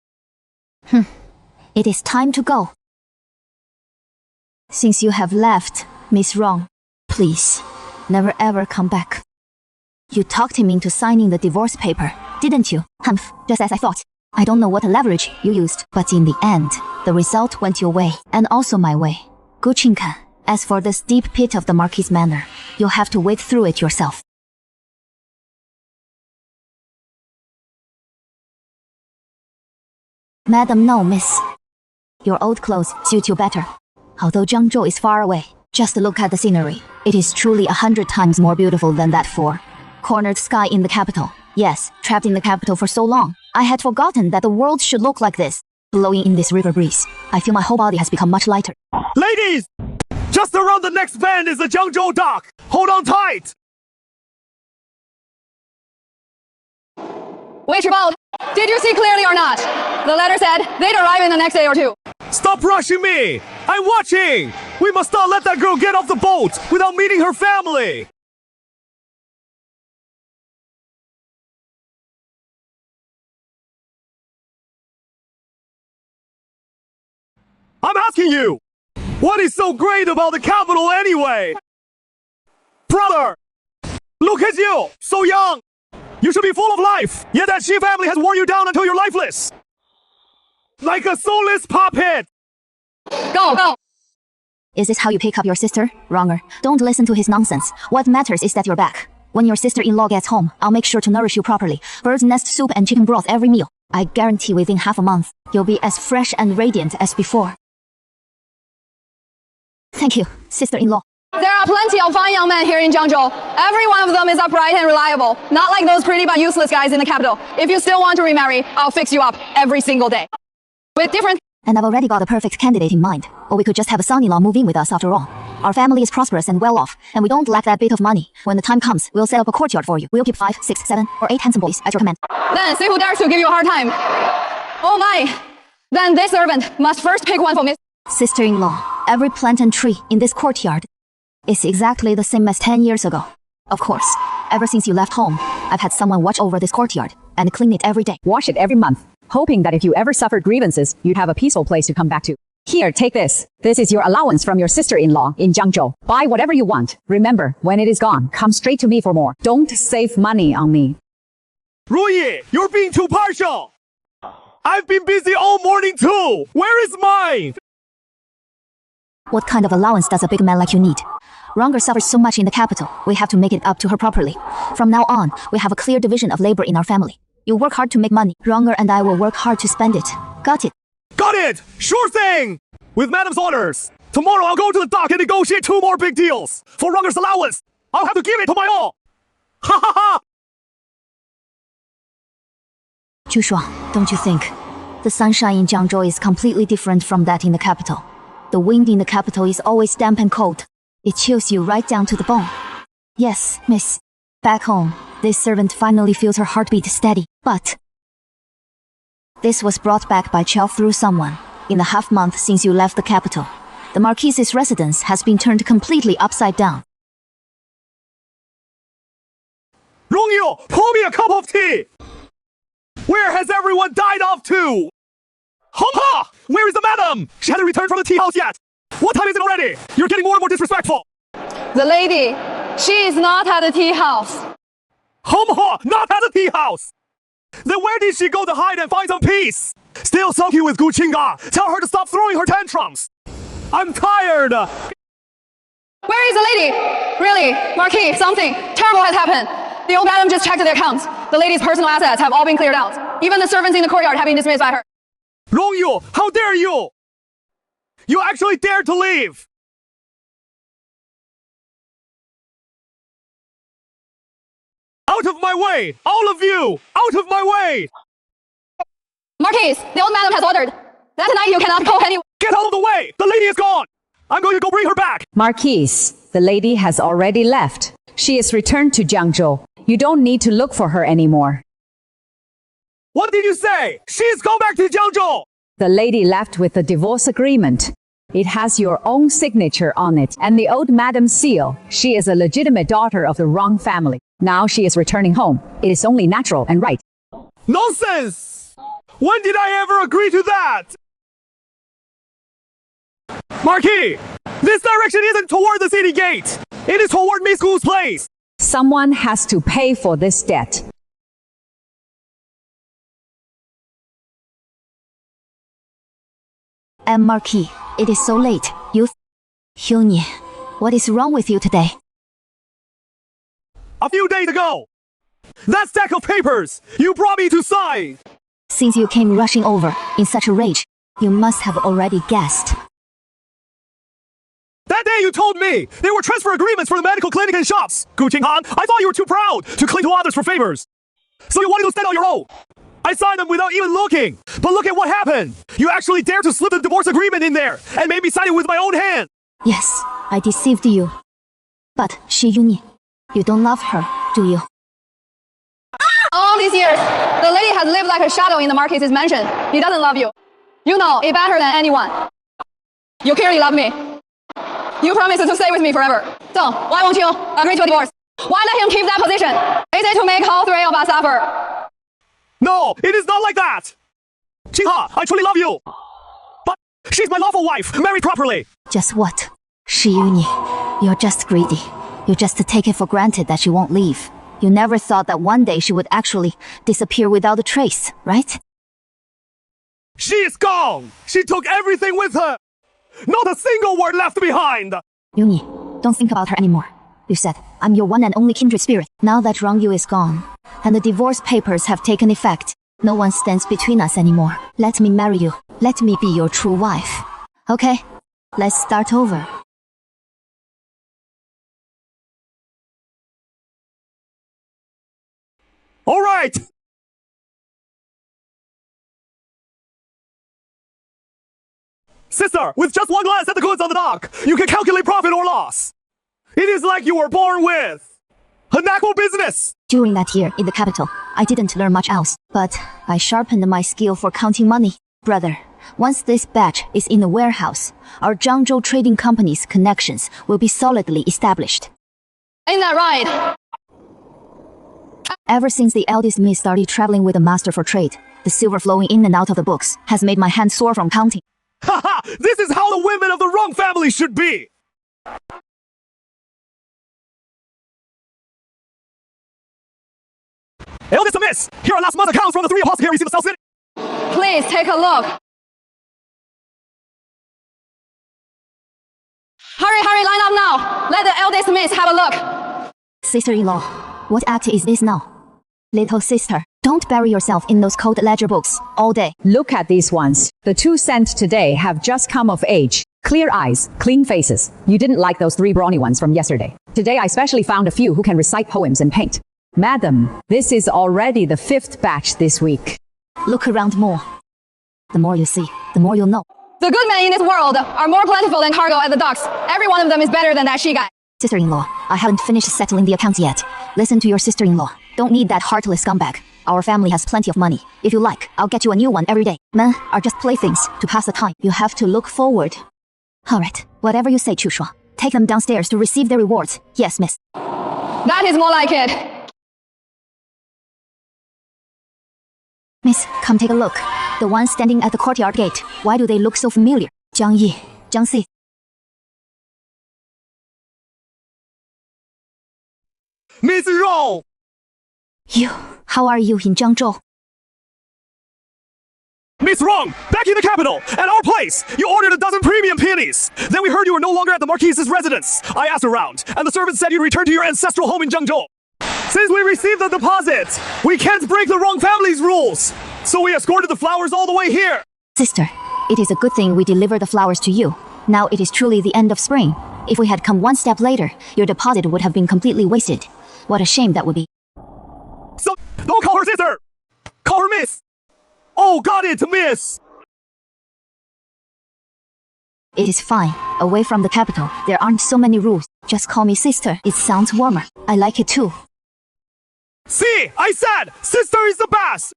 It is time to go. Since you have left, Miss Rong, please, never ever come back. You talked him into signing the divorce paper, didn't you? Humph, just as I thought. I don't know what leverage you used, but in the end, the result went your way, and also my way. Gu Qingkan, As for this deep pit of the Marquis Manor, you'll have to wade through it yourself. Madam, no, miss. Your old clothes suit you better. Although Jiangzhou is far away, just look at the scenery. It is truly 100 times more beautiful than that four-cornered sky in the capital. Yes, trapped in the capital for so long, I had forgotten that the world should look like this. Blowing in this river breeze, I feel my whole body has become much lighter. Ladies! Just around the next bend is the Jiangzhou dock! Hold on tight! Wait, Reborn, did you see clearly or not? The letter said they'd arrive in the next day or two. Stop rushing me! I'm watching! We must not let that girl get off the boat without meeting her family! I'm asking you! What is so great about the capital anyway? Brother! Look at you! So young! You should be full of life! Yet that Xi family has worn you down until you're lifeless! Like a soulless puppet! Go! Is this how you pick up your sister? Wronger. Don't listen to his nonsense. What matters is that you're back. When your sister-in-law gets home, I'll make sure to nourish you properly. Bird's nest soup and chicken broth every meal. I guarantee within half a month, you'll be as fresh and radiant as before. Thank you, sister-in-law. There are plenty of fine young men here in Jiangzhou. Every one of them is upright and reliable. Not like those pretty but useless guys in the capital. If you still want to remarry, I'll fix you up every single day. With different... And I've already got a perfect candidate in mind. Or we could just have a son-in-law move in with us after all. Our family is prosperous and well-off, and we don't lack that bit of money. When the time comes, we'll set up a courtyard for you. We'll keep 5, 6, 7, or 8 handsome boys at your command. Then see who dares to give you a hard time. Oh my! Then this servant must first pick one for Miss... Sister-in-law, every plant and tree in this courtyard is exactly the same as 10 years ago. Of course, ever since you left home, I've had someone watch over this courtyard and clean it every day. Wash it every month, hoping that if you ever suffered grievances, you'd have a peaceful place to come back to. Here, take this. This is your allowance from your sister-in-law in Jiangzhou. Buy whatever you want. Remember, when it is gone, come straight to me for more. Don't save money on me. Ruyi, you're being too partial! I've been busy all morning too! Where is mine? What kind of allowance does a big man like you need? Wronger suffers so much in the capital, we have to make it up to her properly. From now on, we have a clear division of labor in our family. You work hard to make money. Wronger and I will work hard to spend it. Got it? Got it! Sure thing! With Madam's orders, tomorrow I'll go to the dock and negotiate 2 more big deals. For Wronger's allowance, I'll have to give it to my all! Ha ha ha! Jushuang, don't you think? The sunshine in Jiangzhou is completely different from that in the capital. The wind in the capital is always damp and cold. It chills you right down to the bone. Yes, miss. Back home, this servant finally feels her heartbeat steady. But this was brought back by Chao through someone. In the half-month since you left the capital, the Marquis's residence has been turned completely upside down. Rongyu, pour me a cup of tea! Where has everyone died off to? Ha! Where is the madam? She hasn't returned from the tea house yet! What time is it already? You're getting more and more disrespectful! The lady, she is not at the tea house. Not at the tea house! Then where did she go to hide and find some peace? Still sulking with Gu Qingga. Tell her to stop throwing her tantrums. I'm tired. Where is the lady? Really, Marquis, something terrible has happened. The old madam just checked their accounts. The lady's personal assets have all been cleared out. Even the servants in the courtyard have been dismissed by her. Rongyu, how dare you? You actually dared to leave. Out of my way! All of you! Out of my way! Marquis, the old madam has ordered that tonight you cannot go anywhere. Get out of the way! The lady is gone! I'm going to go bring her back! Marquise, the lady has already left. She is returned to Jiangzhou. You don't need to look for her anymore. What did you say? She's gone back to Jiangzhou! The lady left with a divorce agreement. It has your own signature on it and the old madam's seal. She is a legitimate daughter of the wrong family. Now she is returning home. It is only natural and right. Nonsense! When did I ever agree to that? Marquis, this direction isn't toward the city gate. It is toward Miss Gu's place. Someone has to pay for this debt. And Marquis, it is so late. Hyunyi, what is wrong with you today? A few days ago, that stack of papers you brought me to sign. Since you came rushing over in such a rage, you must have already guessed. That day you told me there were transfer agreements for the medical clinic and shops. Gu Qinghan, I thought you were too proud to cling to others for favors. So you wanted to stand on your own. I signed them without even looking. But look at what happened. You actually dared to slip the divorce agreement in there and made me sign it with my own hand. Yes, I deceived you. But Shiyuni, you don't love her, do you? All these years, the lady has lived like a shadow in the Marquis's mansion. He doesn't love you. You know it better than anyone. You clearly love me. You promised to stay with me forever. So, why won't you agree to a divorce? Why let him keep that position? Is it to make all three of us suffer? No, it is not like that. Qinghan, I truly love you. But she's my lawful wife, married properly. Just what? Shiyuni, you're just greedy. You just take it for granted that she won't leave. You never thought that one day she would actually disappear without a trace, right? She is gone. She took everything with her. Not a single word left behind. Yuni, don't think about her anymore. You said, I'm your one and only kindred spirit. Now that Rongyu is gone, and the divorce papers have taken effect, no one stands between us anymore. Let me marry you. Let me be your true wife. Okay, let's start over. All right. Sister, with just one glance at the goods on the dock, you can calculate profit or loss. It is like you were born with a knack for business. During that year in the capital, I didn't learn much else, but I sharpened my skill for counting money. Brother, once this batch is in the warehouse, our Zhangzhou trading company's connections will be solidly established. Ain't that right? Ever since the eldest Miss started traveling with a master for trade, the silver flowing in and out of the books has made my hand sore from counting. Haha! This is how the women of the wrong family should be! Eldest Miss, here are last month's accounts from the 3 apothecaries in the South City. Please take a look. Hurry, line up now. Let the eldest miss have a look. Sister-in-law, what act is this now? Little sister, don't bury yourself in those cold ledger books all day. Look at these ones. The 2 sent today have just come of age. Clear eyes, clean faces. You didn't like those 3 brawny ones from yesterday. Today I specially found a few who can recite poems and paint. Madam, this is already the 5th batch this week. Look around more. The more you see, the more you'll know. The good men in this world are more plentiful than cargo at the docks. Every one of them is better than that she guy. Sister-in-law, I haven't finished settling the accounts yet. Listen to your sister-in-law. Don't need that heartless scumbag. Our family has plenty of money. If you like, I'll get you a new one every day. Men are just playthings to pass the time. You have to look forward. Alright, whatever you say, Chushuo. Take them downstairs to receive their rewards. Yes, miss. That is more like it. Miss, come take a look. The ones standing at the courtyard gate. Why do they look so familiar? Jiang Yi, Jiang Si. Miss Rong! You, how are you in Zhangzhou? Miss Rong, back in the capital, at our place, you ordered a dozen premium peonies. Then we heard you were no longer at the Marquise's residence. I asked around, and the servant said you'd return to your ancestral home in Zhangzhou. Since we received the deposit, we can't break the wrong family's rules. So we escorted the flowers all the way here. Sister, it is a good thing we delivered the flowers to you. Now it is truly the end of spring. If we had come one step later, your deposit would have been completely wasted. What a shame that would be. So, don't call her sister! Call her Miss! Oh, got it, Miss! It is fine. Away from the capital, there aren't so many rules. Just call me sister. It sounds warmer. I like it too. See, I said, sister is the best!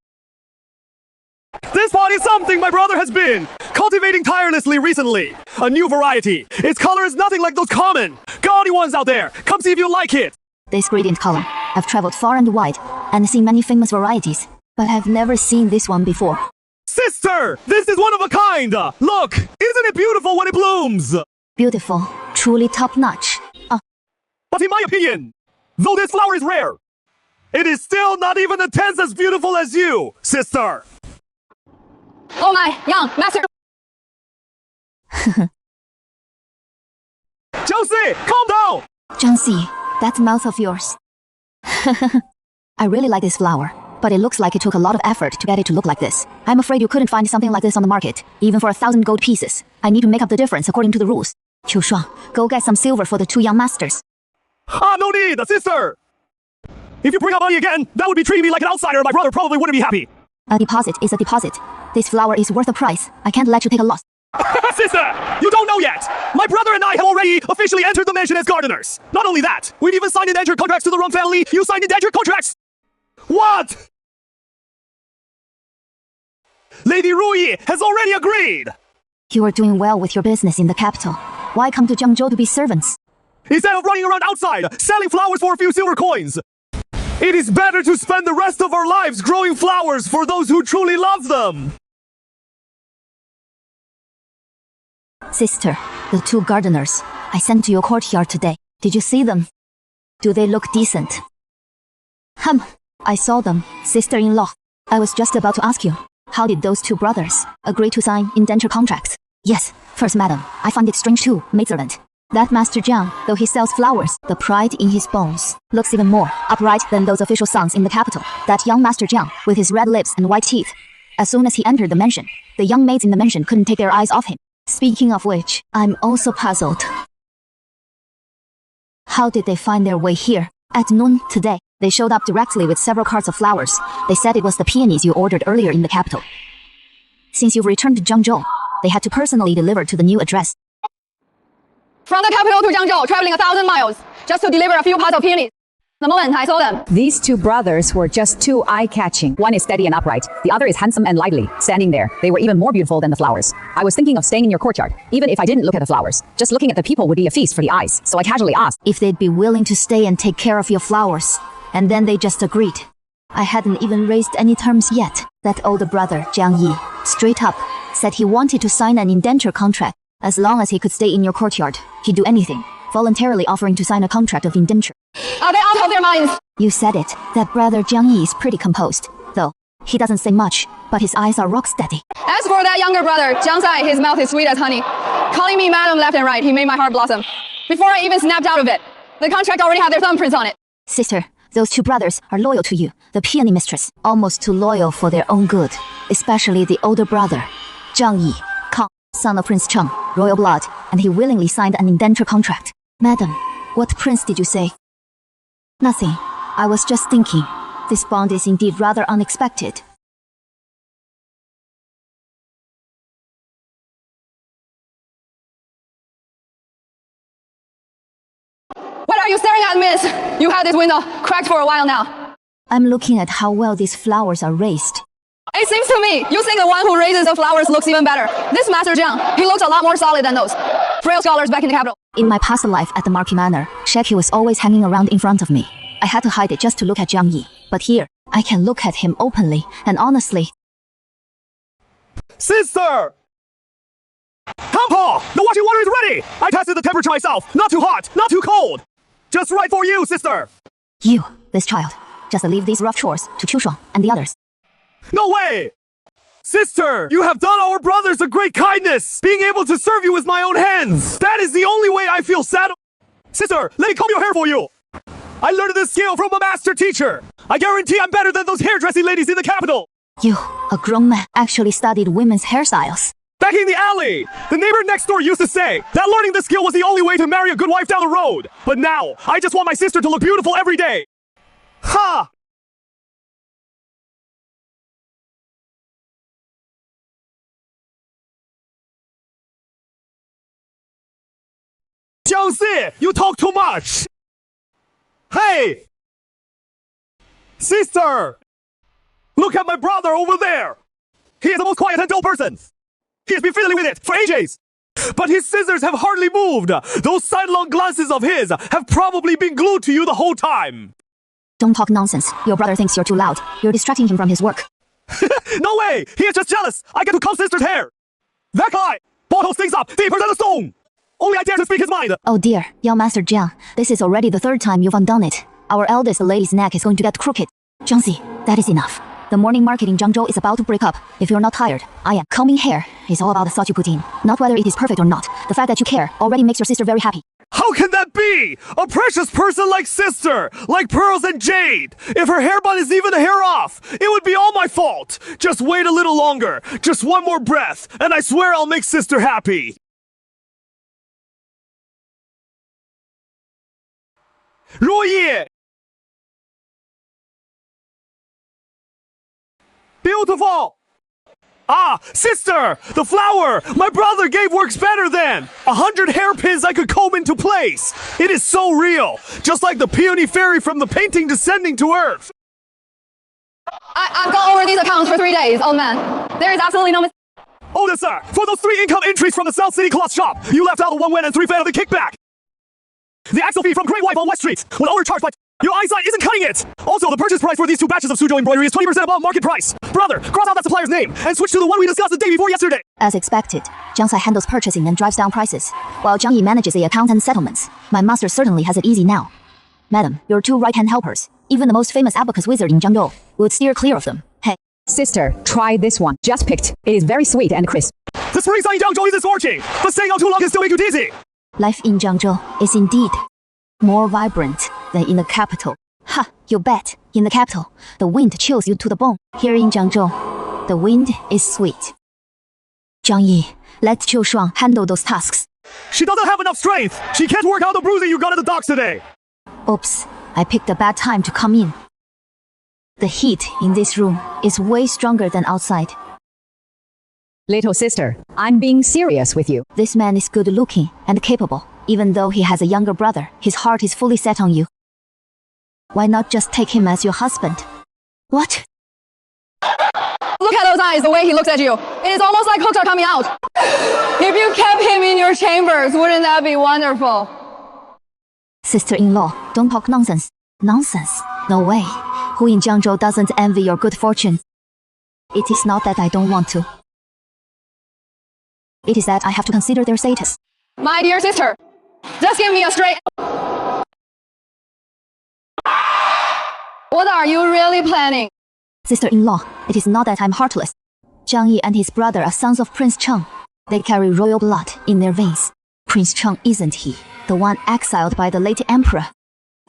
This pot is something my brother has been cultivating tirelessly recently. A new variety. Its color is nothing like those common, gaudy ones out there. Come see if you like it. This gradient color. I've traveled far and wide and seen many famous varieties, but I've never seen this one before. Sister, this is one of a kind. Look, isn't it beautiful when it blooms? Beautiful. Truly top-notch. But in my opinion, though this flower is rare, it is still not even a tenth as beautiful as you, sister. Oh my, young master. Chelsea, calm down! Jiangxi, that mouth of yours. I really like this flower, but it looks like it took a lot of effort to get it to look like this. I'm afraid you couldn't find something like this on the market, even for 1,000 gold pieces. I need to make up the difference according to the rules. Qiu Shuang, go get some silver for the 2 young masters. Ah, no need, sister! If you bring up money again, that would be treating me like an outsider. My brother probably wouldn't be happy. A deposit is a deposit. This flower is worth a price. I can't let you take a loss. Sister, you don't know yet. My brother and I have already officially entered the mansion as gardeners. Not only that, we've even signed indenture contracts to the wrong family. You signed indenture contracts. What? Lady Ruyi has already agreed. You are doing well with your business in the capital. Why come to Jiangzhou to be servants? Instead of running around outside, selling flowers for a few silver coins. It is better to spend the rest of our lives growing flowers for those who truly love them. Sister, the 2 gardeners I sent to your courtyard today. Did you see them? Do they look decent? I saw them, sister-in-law. I was just about to ask you, how did those 2 brothers agree to sign indenture contracts? Yes, first madam, I find it strange too, maidservant. That Master Jiang, though he sells flowers, the pride in his bones looks even more upright than those official sons in the capital. That young Master Jiang, with his red lips and white teeth. As soon as he entered the mansion, the young maids in the mansion couldn't take their eyes off him. Speaking of which, I'm also puzzled. How did they find their way here? At noon today, they showed up directly with several carts of flowers. They said it was the peonies you ordered earlier in the capital. Since you've returned to Jiangzhou, they had to personally deliver to the new address. From the capital to Jiangzhou, traveling 1,000 miles, just to deliver a few pots of peonies. The moment I saw them, These 2 brothers were just too eye-catching. One is steady and upright. The other is handsome and lively. Standing there, they were even more beautiful than the flowers. I was thinking of staying in your courtyard, even if I didn't look at the flowers. Just looking at the people would be a feast for the eyes. So I casually asked If they'd be willing to stay and take care of your flowers. And then they just agreed. I hadn't even raised any terms yet. That older brother, Jiang Yi, straight up, said he wanted to sign an indenture contract. As long as he could stay in your courtyard, he'd do anything, voluntarily offering to sign a contract of indenture. are they out of their minds? You said it. That brother Jiang Yi is pretty composed, though. He doesn't say much, but his eyes are rock steady. As for that younger brother, Jiang Zai, his mouth is sweet as honey. Calling me madam left and right, he made my heart blossom. Before I even snapped out of it, the contract already had their thumbprints on it. Sister, those 2 brothers are loyal to you, the peony mistress. Almost too loyal for their own good. Especially the older brother, Zhang Yi, Kang, son of Prince Cheng, royal blood, and he willingly signed an indenture contract. Madam, what prince did you say? Nothing. I was just thinking. This bond is indeed rather unexpected. What are you staring at, miss? You had this window cracked for a while now. I'm looking at how well these flowers are raised. It seems to me, you think the one who raises the flowers looks even better. This Master Jiang, he looks a lot more solid than those frail scholars back in the capital. In my past life at the Marquis Manor, Sheki was always hanging around in front of me. I had to hide it just to look at Jiang Yi. But here, I can look at him openly and honestly. Sister! Kampo, the washing water is ready! I tested the temperature myself. Not too hot, not too cold. Just right for you, sister. You, this child, just leave these rough chores to Qiu Shuang and the others. No way! Sister, you have done our brothers a great kindness, being able to serve you with my own hands. That is the only way I feel sad. Sister, let me comb your hair for you. I learned this skill from a master teacher. I guarantee I'm better than those hairdressing ladies in the capital. You, a grown man, actually studied women's hairstyles. Back in the alley, the neighbor next door used to say that learning this skill was the only way to marry a good wife down the road. But now, I just want my sister to look beautiful every day. Ha! Jiangxi, you talk too much! Hey! Sister! Look at my brother over there! He is the most quiet and dull person! He has been fiddling with it for ages! But his scissors have hardly moved! Those sidelong glances of his have probably been glued to you the whole time! Don't talk nonsense. Your brother thinks you're too loud. You're distracting him from his work. No way! He is just jealous! I get to comb sister's hair! That guy bottles things up deeper than a stone! Only I dare to speak his mind! Oh dear, young Master Jiang, this is already the third time you've undone it. Our eldest lady's neck is going to get crooked. Jiangxi, that is enough. The morning market in Zhangzhou is about to break up. If you're not tired, I am. Combing hair is all about the thought you put in, not whether it is perfect or not. The fact that you care already makes your sister very happy. How can that be? A precious person like sister, like pearls and jade. If her hair bun is even a hair off, it would be all my fault. Just wait a little longer, just one more breath, and I swear I'll make sister happy. 落叶 Beautiful! Ah, sister! The flower! My brother gave works better than 100 hairpins I could comb into place! It is so real! Just like the peony fairy from the painting descending to earth! I've gone over these accounts for 3 days, old man. There is absolutely no mistake. Oh, yes, sir! For those 3 income entries from the South City cloth shop, you left out the 1 win and 3 fan of the kickback! The axle fee from Great Wife on West Street was overcharged by... Your eyesight isn't cutting it! Also, the purchase price for these 2 batches of Suzhou embroidery is 20% above market price. Brother, cross out that supplier's name and switch to the one we discussed the day before yesterday. As expected, Jiang Sai handles purchasing and drives down prices, while Jiang Yi manages the accounts and settlements. My master certainly has it easy now. Madam, your 2 right-hand helpers, even the most famous abacus wizard in Jiangzhou, would steer clear of them. Hey. Sister, try this one. Just picked. It is very sweet and crisp. The spring sun in Jiangzhou is scorching, but staying out too long can still make you dizzy. Life in Jiangzhou is indeed more vibrant than in the capital. Ha, you bet. In the capital, the wind chills you to the bone. Here in Jiangzhou, the wind is sweet. Jiang Yi, let Qiu Shuang handle those tasks. She doesn't have enough strength. She can't work out the bruising you got at the docks today. Oops, I picked a bad time to come in. The heat in this room is way stronger than outside. Little sister, I'm being serious with you. This man is good looking and capable. Even though he has a younger brother, his heart is fully set on you. Why not just take him as your husband? What? Look at those eyes, the way he looks at you. It is almost like hooks are coming out. If you kept him in your chambers, wouldn't that be wonderful? Sister-in-law, don't talk nonsense. Nonsense? No way. Who in Jiangzhou doesn't envy your good fortune? It is not that I don't want to. It is that I have to consider their status. My dear sister, just give me a straight... What are you really planning? Sister-in-law, it is not that I'm heartless. Jiang Yi and his brother are sons of Prince Cheng. They carry royal blood in their veins. Prince Cheng, isn't he? The one exiled by the late emperor.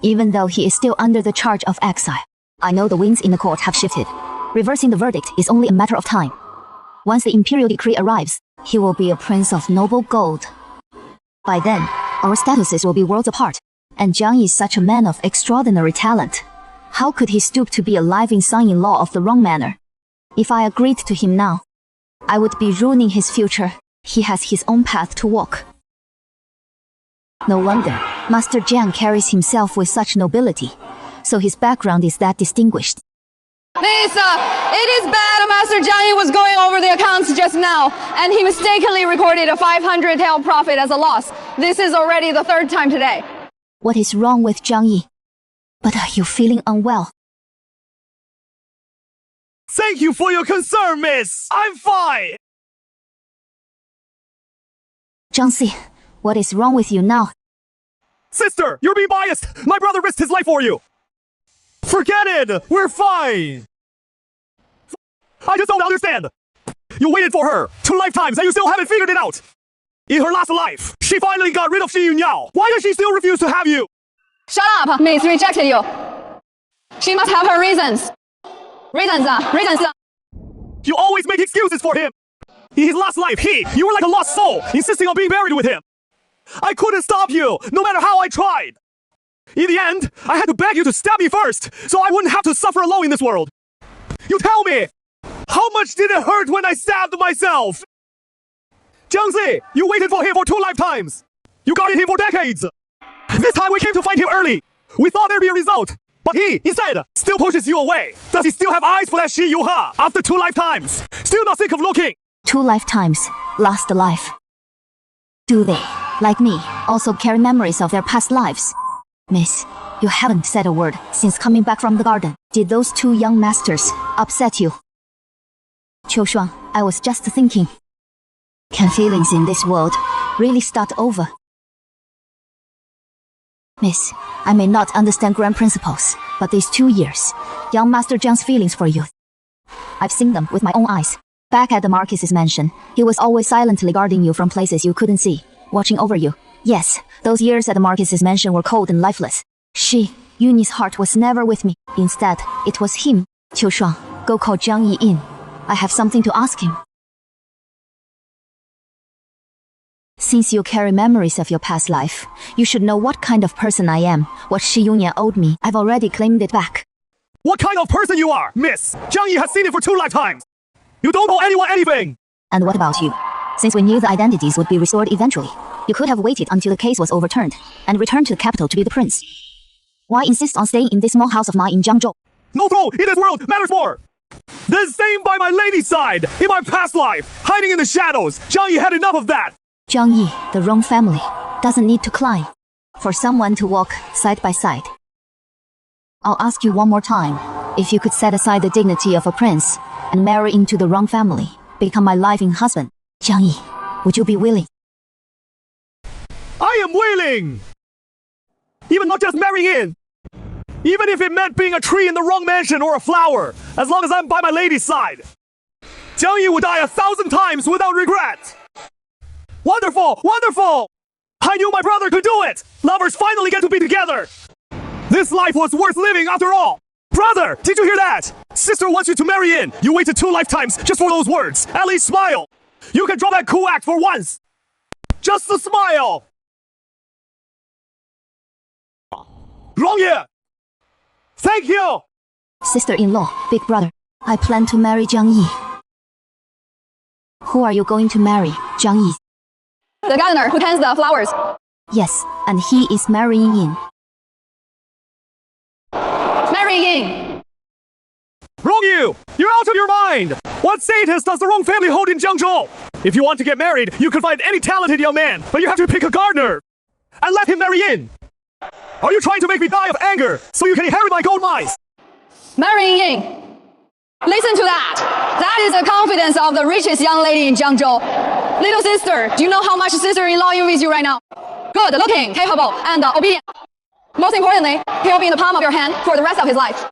Even though he is still under the charge of exile. I know the winds in the court have shifted. Reversing the verdict is only a matter of time. Once the imperial decree arrives, he will be a prince of noble gold. By then, our statuses will be worlds apart. And Jiang Yi is such a man of extraordinary talent. How could he stoop to be a living son-in-law of the wrong manner? If I agreed to him now, I would be ruining his future. He has his own path to walk. No wonder Master Jiang carries himself with such nobility, so his background is that distinguished. Lisa, it is bad Master Jiang Yi was going over the accounts just now, and he mistakenly recorded a 500 tael profit as a loss. This is already the 3rd time today. What is wrong with Jiang Yi? But are you feeling unwell? Thank you for your concern, miss. I'm fine. Jiang Si, what is wrong with you now? Sister, you're being biased. My brother risked his life for you. Forget it. We're fine. I just don't understand. You waited for her 2 lifetimes and you still haven't figured it out. In her last life, she finally got rid of Xi Yunyao. Why does she still refuse to have you? Shut up, Miss rejected you. She must have her reasons. Reasons. You always make excuses for him. In his last life, you were like a lost soul, insisting on being buried with him. I couldn't stop you, no matter how I tried. In the end, I had to beg you to stab me first, so I wouldn't have to suffer alone in this world. You tell me, how much did it hurt when I stabbed myself? Jiang Si, you waited for him for 2 lifetimes. You guarded him for decades. This time we came to find him early. We thought there'd be a result. But he, instead, still pushes you away. Does he still have eyes for that Xi Yuha after 2 lifetimes? Still not sick of looking? 2 lifetimes, lost a life. Do they, like me, also carry memories of their past lives? Miss, you haven't said a word since coming back from the garden. Did those 2 young masters upset you? Qiu Shuang, I was just thinking. Can feelings in this world really start over? Miss, I may not understand grand principles, but these 2 years, young Master Jiang's feelings for you, I've seen them with my own eyes. Back at the Marquis's mansion, he was always silently guarding you from places you couldn't see, watching over you, Yes, those years at the Marquis's mansion were cold and lifeless. Yuni's heart was never with me. Instead, it was him. Qiu Shuang, go call Jiang Yi in. I have something to ask him. Since you carry memories of your past life, you should know what kind of person I am. What Shi Yunian owed me, I've already claimed it back. What kind of person you are, miss? Jiang Yi has seen it for 2 lifetimes. You don't owe anyone anything. And what about you? Since we knew the identities would be restored eventually, you could have waited until the case was overturned and returned to the capital to be the prince. Why insist on staying in this small house of mine in Jiangzhou? No throne in this world matters more. The same by my lady's side. In my past life, hiding in the shadows, Jiang Yi had enough of that. Jiang Yi, the wrong family, doesn't need to climb for someone to walk side by side. I'll ask you one more time. If you could set aside the dignity of a prince and marry into the wrong family, become my living husband, Jiang Yi, would you be willing? I am willing. Even not just marrying in. Even if it meant being a tree in the wrong mansion or a flower, as long as I'm by my lady's side. Jiang Yi would die 1,000 times without regret. Wonderful! Wonderful! I knew my brother could do it! Lovers finally get to be together! This life was worth living after all! Brother, did you hear that? Sister wants you to marry in. You waited 2 lifetimes just for those words. At least smile. You can draw that cool act for once. Just a smile. Rongye! Thank you! Sister-in-law, big brother, I plan to marry Jiang Yi. Who are you going to marry, Jiang Yi? The gardener who tends the flowers. Yes, and he is marrying in. Marrying. Rongyu, you're out of your mind! What status does the wrong family hold in Jiangzhou? If you want to get married, you can find any talented young man, but you have to pick a gardener and let him marry in. Are you trying to make me die of anger so you can inherit my gold mines? Marrying in. Listen to that. That is the confidence of the richest young lady in Jiangzhou. Little sister, do you know how much sister-in-law envies you right now? Good looking, capable, and obedient. Most importantly, he will be in the palm of your hand for the rest of his life.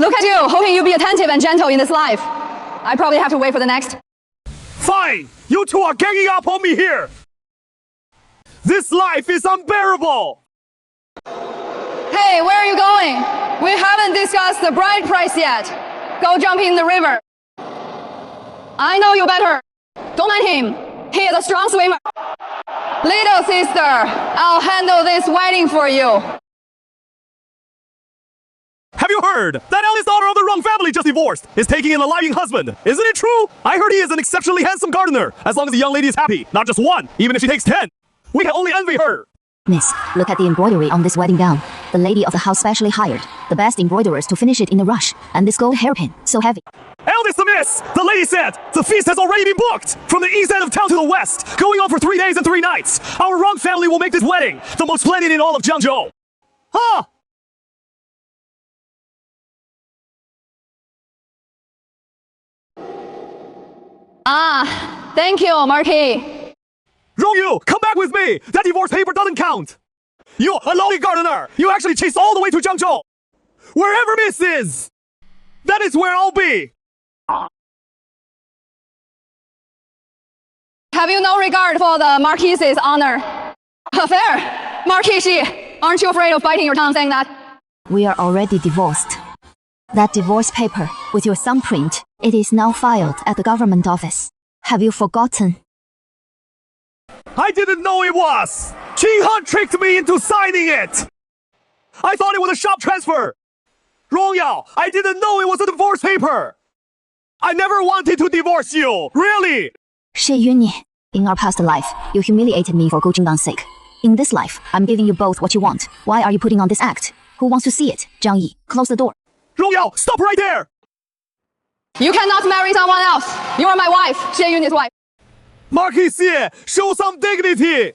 Look at you, hoping you'll be attentive and gentle in this life. I probably have to wait for the next. Fine! You two are ganging up on me here! This life is unbearable! Hey, where are you going? We haven't discussed the bride price yet. Go jump in the river. I know you better. Don't mind him. He is a strong swimmer. Little sister, I'll handle this wedding for you. Have you heard? That eldest daughter of the wrong family just divorced is taking in a living husband. Isn't it true? I heard he is an exceptionally handsome gardener. As long as the young lady is happy. Not just one, even if she takes 10. We can only envy her. Miss, look at the embroidery on this wedding gown. The lady of the house specially hired the best embroiderers to finish it in a rush. And this gold hairpin, so heavy. Eldest miss! The lady said the feast has already been booked! From the east end of town to the west, going on for 3 days and 3 nights. Our wrong family will make this wedding the most splendid in all of Jiangzhou. Huh! Ah, thank you, Marquis. Rongyu, come back with me! That divorce paper doesn't count! You, a lowly gardener! You actually chased all the way to Jiangzhou! Wherever Miss is! That is where I'll be! Have you no regard for the Marquis's honor? Fair. Marquis Shi, aren't you afraid of biting your tongue saying that? We are already divorced. That divorce paper, with your thumbprint, it is now filed at the government office. Have you forgotten? I didn't know it was! Qing Han tricked me into signing it! I thought it was a shop transfer! Rongyao, I didn't know it was a divorce paper! I never wanted to divorce you! Really! Shi Yunyi, in our past life, you humiliated me for Gu Jinggang's sake. In this life, I'm giving you both what you want. Why are you putting on this act? Who wants to see it? Jiang Yi, close the door. Rongyao, stop right there! You cannot marry someone else. You are my wife, Xie Yunyi's wife. Marquis Xie, show some dignity!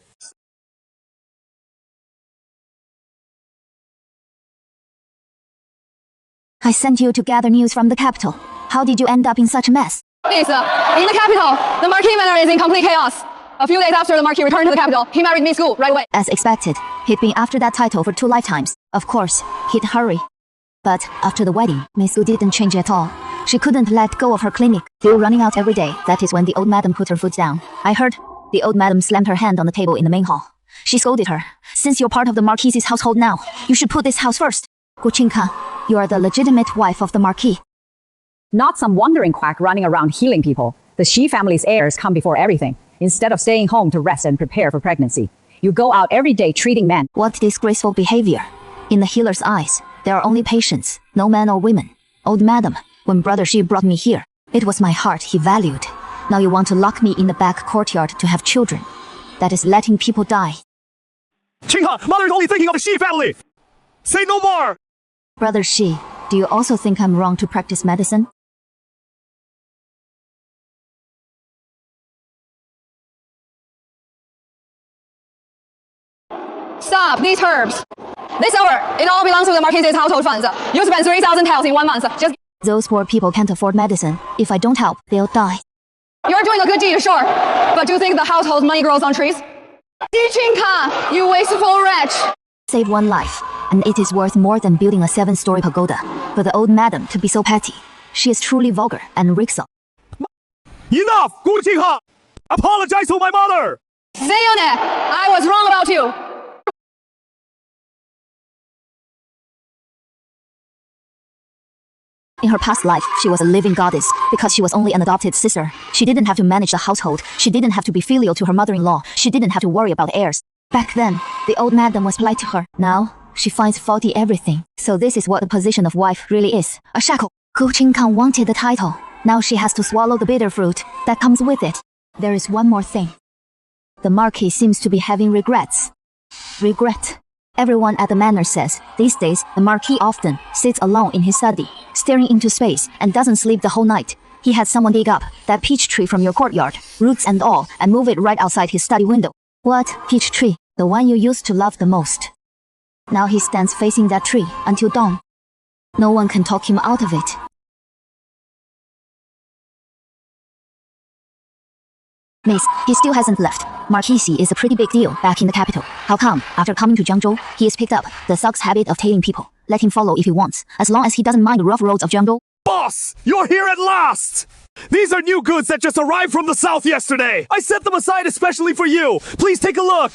I sent you to gather news from the capital. How did you end up in such a mess? Miss, in the capital, the Marquis manor is in complete chaos. A few days after the Marquis returned to the capital, he married Miss Gu right away. As expected, he'd been after that title for 2 lifetimes. Of course, he'd hurry. But after the wedding, Miss Gu didn't change at all. She couldn't let go of her clinic, still running out every day. That is when the old madam put her foot down. I heard The old madam slammed her hand on the table in the main hall. She scolded her. Since you're part of the Marquise's household now, you should put this house first. Gu Qingkan, you are the legitimate wife of the Marquis. Not some wandering quack running around healing people. The Shi family's heirs come before everything. Instead of staying home to rest and prepare for pregnancy, you go out every day treating men. What disgraceful behavior. In the healer's eyes, there are only patients, no men or women. Old madam, when brother Shi brought me here, it was my heart he valued. Now you want to lock me in the back courtyard to have children. That is letting people die. Qinghan, mother is only thinking of the Shi family. Say no more. Brother Shi, do you also think I'm wrong to practice medicine? Stop these herbs. This over. It all belongs to the Marquise's household funds. You spent 3,000 taels in 1 month. Just. Those poor people can't afford medicine. If I don't help, they'll die. You're doing a good deed, sure. But do you think the household money grows on trees? Di Qingkan, you wasteful wretch. Save one life, and it is worth more than building a 7-story pagoda. For the old madam to be so petty. She is truly vulgar and rickshaw. Enough, Gu Qinghan. Apologize to my mother. Zayone, I was wrong about you. In her past life, she was a living goddess. Because she was only an adopted sister, she didn't have to manage the household. She didn't have to be filial to her mother-in-law. She didn't have to worry about heirs. Back then, the old madam was polite to her. Now, she finds faulty everything. So this is what the position of wife really is. A shackle. Gu Qingkan wanted the title. Now she has to swallow the bitter fruit that comes with it. There is one more thing. The Marquis seems to be having regrets. Regret. Everyone at the manor says, these days, the Marquis often sits alone in his study, staring into space, and doesn't sleep the whole night. He had someone dig up that peach tree from your courtyard, roots and all, and move it right outside his study window. What peach tree? The one you used to love the most. Now he stands facing that tree until dawn. No one can talk him out of it. Miss, he still hasn't left. Marquis is a pretty big deal back in the capital. How come, after coming to Jiangzhou, he has picked up the thug's habit of tailing people? Let him follow if he wants, as long as he doesn't mind the rough roads of Jiangzhou. Boss, you're here at last. These are new goods that just arrived from the south yesterday. I set them aside especially for you. Please take a look.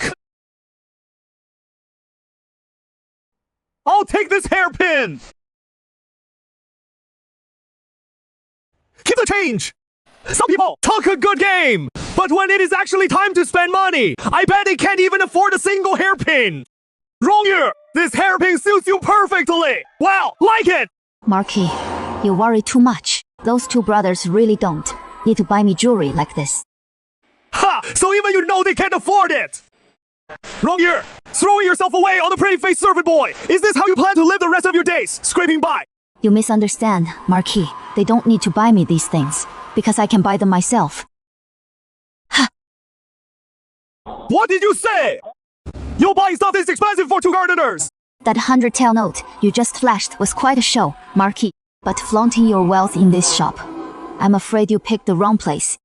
I'll take this hairpin. Keep the change. Some people talk a good game, but when it is actually time to spend money, I bet they can't even afford a single hairpin. Rongyu, this hairpin suits you perfectly. Wow, like it. Marquis, you worry too much. Those two brothers really don't need to buy me jewelry like this. Ha! So even you know they can't afford it. Rongyu, throwing yourself away on the pretty-faced servant boy. Is this how you plan to live the rest of your days, scraping by? You misunderstand, Marquis. They don't need to buy me these things, because I can buy them myself. Ha! What did you say? You'll buy stuff this expensive for 2 gardeners. That 100-tael note you just flashed was quite a show, Marquis. But flaunting your wealth in this shop, I'm afraid you picked the wrong place.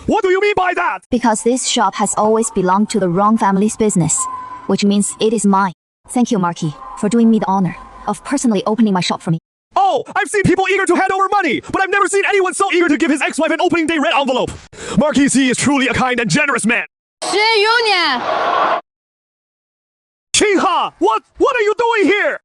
What do you mean by that? Because this shop has always belonged to the wrong family's business, which means it is mine. Thank you, Marquis, for doing me the honor of personally opening my shop for me. Oh, I've seen people eager to hand over money, but I've never seen anyone so eager to give his ex-wife an opening day red envelope. Marquis C is truly a kind and generous man. Qinghan, Qinghan, what are you doing here?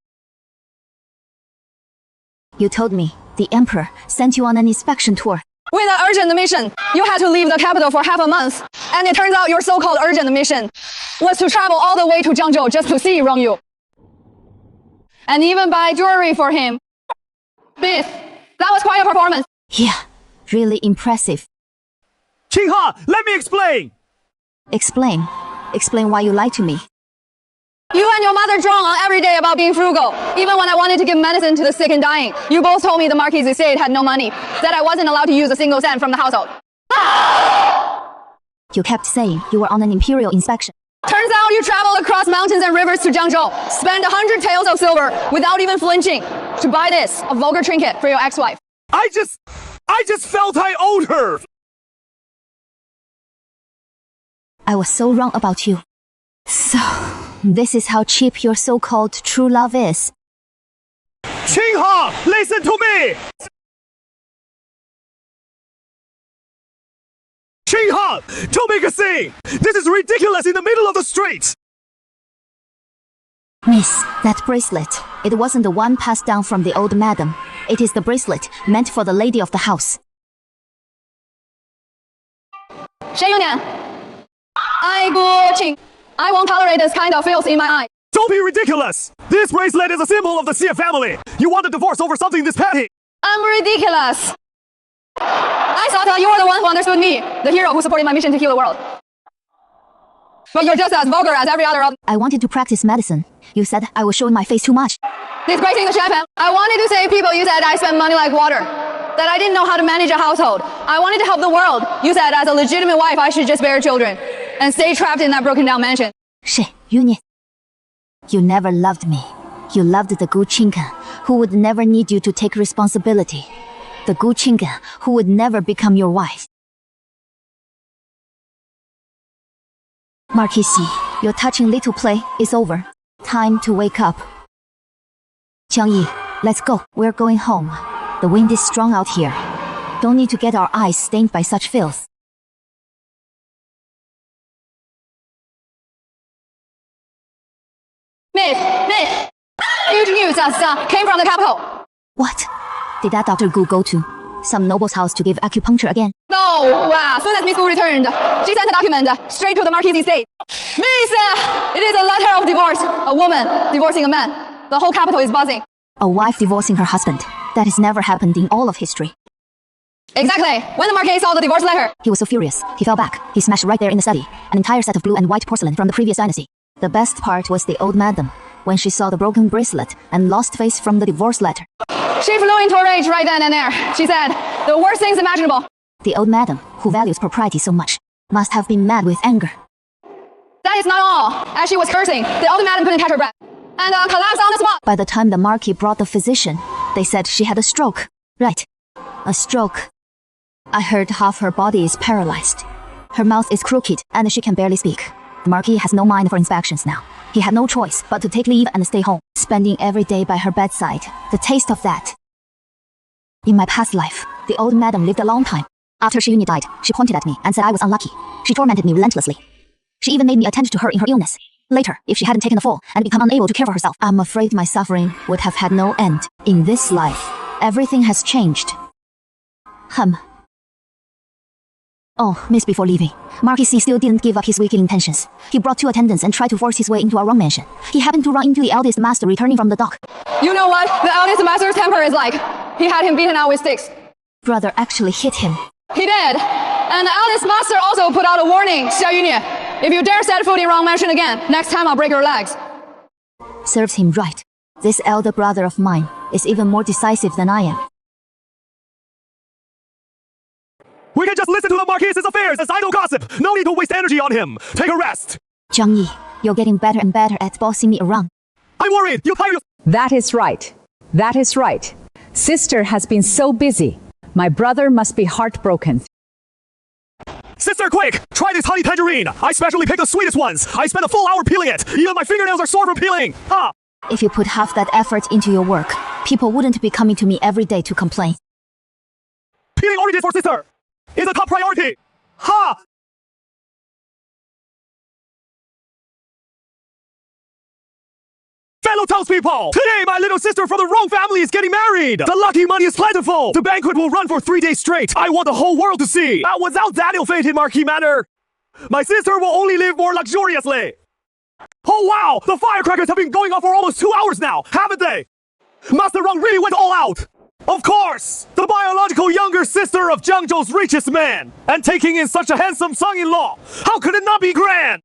You told me the Emperor sent you on an inspection tour. with an urgent mission, you had to leave the capital for half a month. And it turns out your so-called urgent mission was to travel all the way to Jiangzhou just to see Rongyu. And even buy jewelry for him. Miss, that was quite a performance. Yeah, really impressive. Qinghan, let me explain. Explain. Explain why you lied to me. You and your mother drone on every day about being frugal. Even when I wanted to give medicine to the sick and dying, you both told me the Marquis estate had no money, that I wasn't allowed to use a single cent from the household. You kept saying you were on an imperial inspection. Turns out you traveled across mountains and rivers to Jiangzhou, spent 100 taels of silver without even flinching to buy this, a vulgar trinket for your ex-wife. I just felt I owed her. I was so wrong about you. So, this is how cheap your so-called true love is. Qinghan, listen to me. Qinghan, don't make a scene! This is ridiculous in the middle of the street! Miss, that bracelet. It wasn't the one passed down from the old madam. It is the bracelet meant for the lady of the house. I won't tolerate this kind of filth in my eye. Don't be ridiculous! This bracelet is a symbol of the Xie family! You want a divorce over something this petty! I'm ridiculous. I thought you were the one who understood me, the hero who supported my mission to heal the world. But you're just as vulgar as every other of— I wanted to practice medicine. You said I was showing my face too much. Disgracing the Japan. I wanted to save people. You said I spent money like water. That I didn't know how to manage a household. I wanted to help the world. You said as a legitimate wife I should just bear children and stay trapped in that broken down mansion. Union. You never loved me. You loved the Gu Qinggan, who would never need you to take responsibility. The Gu Qinggan, who would never become your wife. Marquise, your touching little play is over. Time to wake up. Jiang Yi, let's go. We're going home. The wind is strong out here. Don't need to get our eyes stained by such filth. Miss, huge news came from the capital. What? Did that Dr. Gu go to some noble's house to give acupuncture again? No, as soon as Miss Gu returned, she sent a document straight to the Marquis estate. Miss, it is a letter of divorce. A woman divorcing a man. The whole capital is buzzing. A wife divorcing her husband. That has never happened in all of history. Exactly. When the Marquis saw the divorce letter, he was so furious. He fell back. He smashed right there in the study. An entire set of blue and white porcelain from the previous dynasty. The best part was the old madam, when she saw the broken bracelet and lost face from the divorce letter. She flew into a rage right then and there. She said, the worst things imaginable. The old madam, who values propriety so much, must have been mad with anger. That is not all. As she was cursing, the old madam couldn't catch her breath and collapsed on the spot. By the time the Marquis brought the physician, they said she had a stroke. Right. A stroke. I heard half her body is paralyzed. Her mouth is crooked and she can barely speak. The Marquis has no mind for inspections now. He had no choice but to take leave and stay home, spending every day by her bedside. The taste of that. In my past life, the old madam lived a long time. After Shiyuni died, she pointed at me and said I was unlucky. She tormented me relentlessly. She even made me attend to her in her illness. Later, if she hadn't taken the fall and become unable to care for herself, I'm afraid my suffering would have had no end. In this life, everything has changed. Oh, miss, before leaving, Marquis still didn't give up his wicked intentions. He brought 2 attendants and tried to force his way into our wrong mansion. He happened to run into the eldest master returning from the dock. You know what the eldest master's temper is like. He had him beaten out with sticks. Brother actually hit him. He did. And the eldest master also put out a warning, Xia Yunye. If you dare set foot in wrong mansion again, next time I'll break your legs. Serves him right. This elder brother of mine is even more decisive than I am. We can just listen to the Marquis's affairs as idle gossip. No need to waste energy on him. Take a rest. Jiang Yi, you're getting better and better at bossing me around. I'm worried. You tire. That is right. That is right. Sister has been so busy. My brother must be heartbroken. Sister, quick! Try this honey tangerine. I specially picked the sweetest ones. I spent a full hour peeling it. Even my fingernails are sore from peeling. Ha! If you put half that effort into your work, people wouldn't be coming to me every day to complain. Peeling oranges for sister is a top priority. Ha! Fellow townspeople, today my little sister from the wrong family is getting married. The lucky money is plentiful. The banquet will run for 3 days straight. I want the whole world to see. Without that ill-fated Marquis manner, my sister will only live more luxuriously. Oh wow, the firecrackers have been going off for almost 2 hours now, haven't they? Master Rong really went all out. Of course, the biological younger sister of Jiangzhou's richest man, and taking in such a handsome son-in-law. How could it not be grand?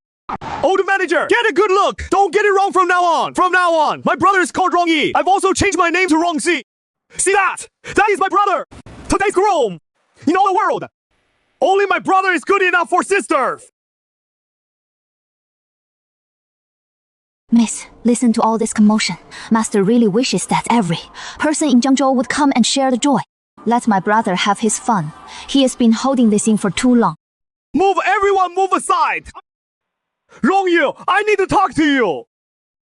Old manager, get a good look. Don't get it wrong from now on. From now on, my brother is called Rong Yi. I've also changed my name to Rong Xi. See that? That is my brother. Today's groom. In all the world, only my brother is good enough for sister. Miss, listen to all this commotion. Master really wishes that every person in Jiangzhou would come and share the joy. Let my brother have his fun. He has been holding this in for too long. Move, everyone, move aside. Rong Yu, I need to talk to you.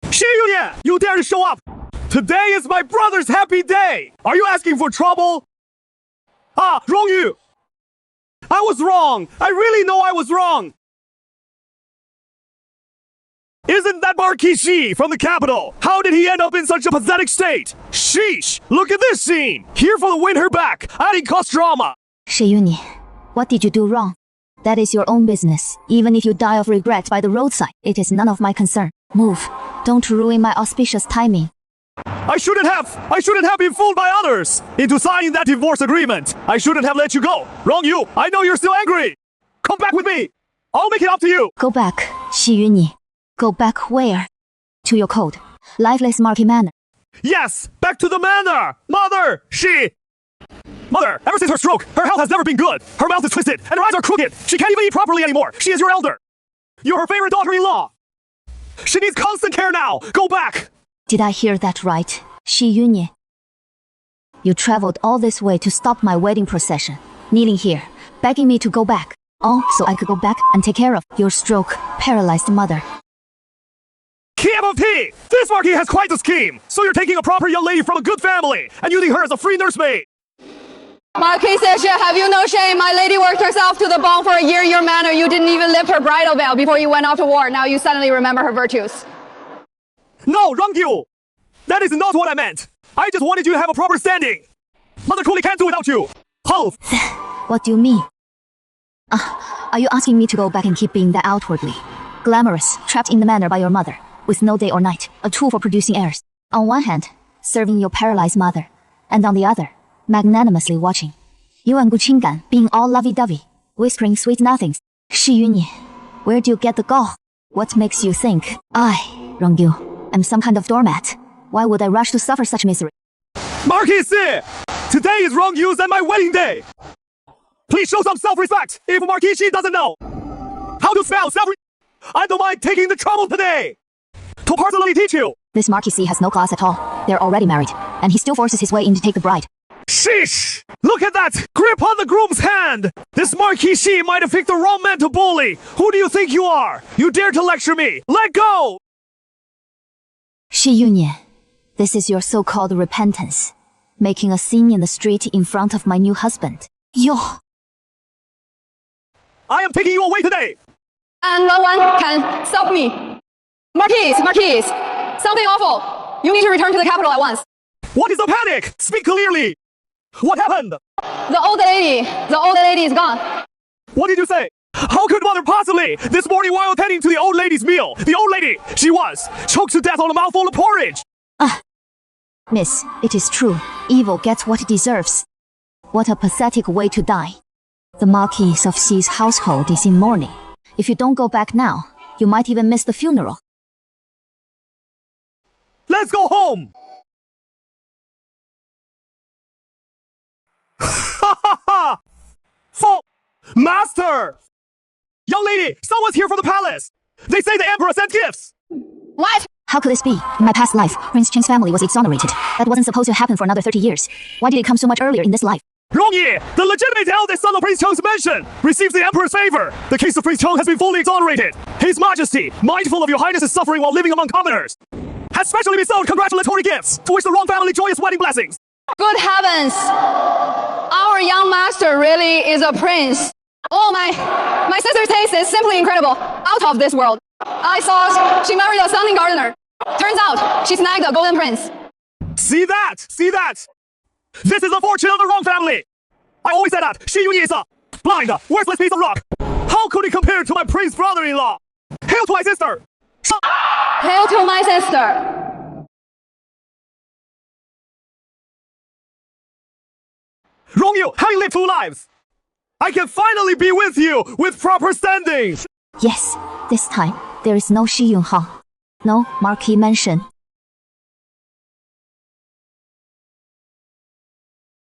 Xie Yuye, you dare to show up. Today is my brother's happy day. Are you asking for trouble? Rong Yu. I was wrong. I really know I was wrong. Isn't that Marquis Shi from the capital? How did he end up in such a pathetic state? Sheesh! Look at this scene! Here for the win her back, adding cost drama! Shiyuni, what did you do wrong? That is your own business. Even if you die of regret by the roadside, it is none of my concern. Move. Don't ruin my auspicious timing. I shouldn't have been fooled by others into signing that divorce agreement. I shouldn't have let you go. Wrong you. I know you're still angry. Come back with me. I'll make it up to you. Go back, Shiyuni. Go back where? To your cold, lifeless Marquis manor. Yes, back to the manor. Mother, Mother, ever since her stroke, her health has never been good. Her mouth is twisted and her eyes are crooked. She can't even eat properly anymore. She is your elder. You're her favorite daughter-in-law. She needs constant care now. Go back. Did I hear that right, Shiyuni? You traveled all this way to stop my wedding procession, kneeling here, begging me to go back. All so I could go back and take care of your stroke, paralyzed mother. KMFP! This Marquis has quite the scheme! So you're taking a proper young lady from a good family and using her as a free nursemaid! Marquis Xie, have you no shame? My lady worked herself to the bone for a year in your manor. You didn't even lift her bridal veil before you went off to war. Now you suddenly remember her virtues. No, Rangyu! That is not what I meant! I just wanted you to have a proper standing! Mother truly can't do without you! Ho! What do you mean? Are you asking me to go back and keep being that outwardly glamorous, trapped in the manor by your mother, with no day or night, a tool for producing heirs? On one hand, serving your paralyzed mother, and on the other, magnanimously watching you and Gu Qinggan being all lovey-dovey, whispering sweet nothings. Shiyuni, where do you get the gall? What makes you think I, Rongyu, am some kind of doormat? Why would I rush to suffer such misery? Marquis Xie! Today is Rongyu's and my wedding day! Please show some self-respect if Marquis Xi doesn't know how to spell I don't mind taking the trouble today to personally teach you. This Marquis Xi has no class at all. They're already married, and he still forces his way in to take the bride. Sheesh! Look at that! Grip on the groom's hand! This Marquis Xi might have picked the wrong man to bully! Who do you think you are? You dare to lecture me! Let go! Shiyunye, this is your so-called repentance. Making a scene in the street in front of my new husband. Yo! I am taking you away today! And no one can stop me. Marquis, something awful. You need to return to the capital at once. What is the panic? Speak clearly! What happened? The old lady is gone. What did you say? How could mother possibly? This morning while attending to the old lady's meal, the old lady, she was choked to death on a mouthful of porridge. Miss, it is true. Evil gets what it deserves. What a pathetic way to die. The Marquis of Xi's household is in mourning. If you don't go back now, you might even miss the funeral. Let's go home! Master! Young lady, someone's here from the palace! They say the emperor sent gifts! What? How could this be? In my past life, Prince Cheng's family was exonerated. That wasn't supposed to happen for another 30 years. Why did it come so much earlier in this life? Rongyi, the legitimate eldest son of Prince Cheng's mansion, receives the emperor's favor. The case of Prince Cheng has been fully exonerated. His Majesty, mindful of your highness's suffering while living among commoners, has specially bestowed congratulatory gifts to wish the Rong family joyous wedding blessings. Good heavens! Our young master really is a prince. Oh, my sister's taste is simply incredible. Out of this world. I saw she married a stunning gardener. Turns out she snagged a golden prince. See that? See that? This is the fortune of the Rong family. I always said that Xi Yunyi is a blind, worthless piece of rock. How could he compare to my prince brother-in-law? Hail to my sister! Hail to my sister! Rongyu, having lived 2 lives, I can finally be with you with proper standings! Yes, this time, there is no Xi Yunhang. No Marquis mansion.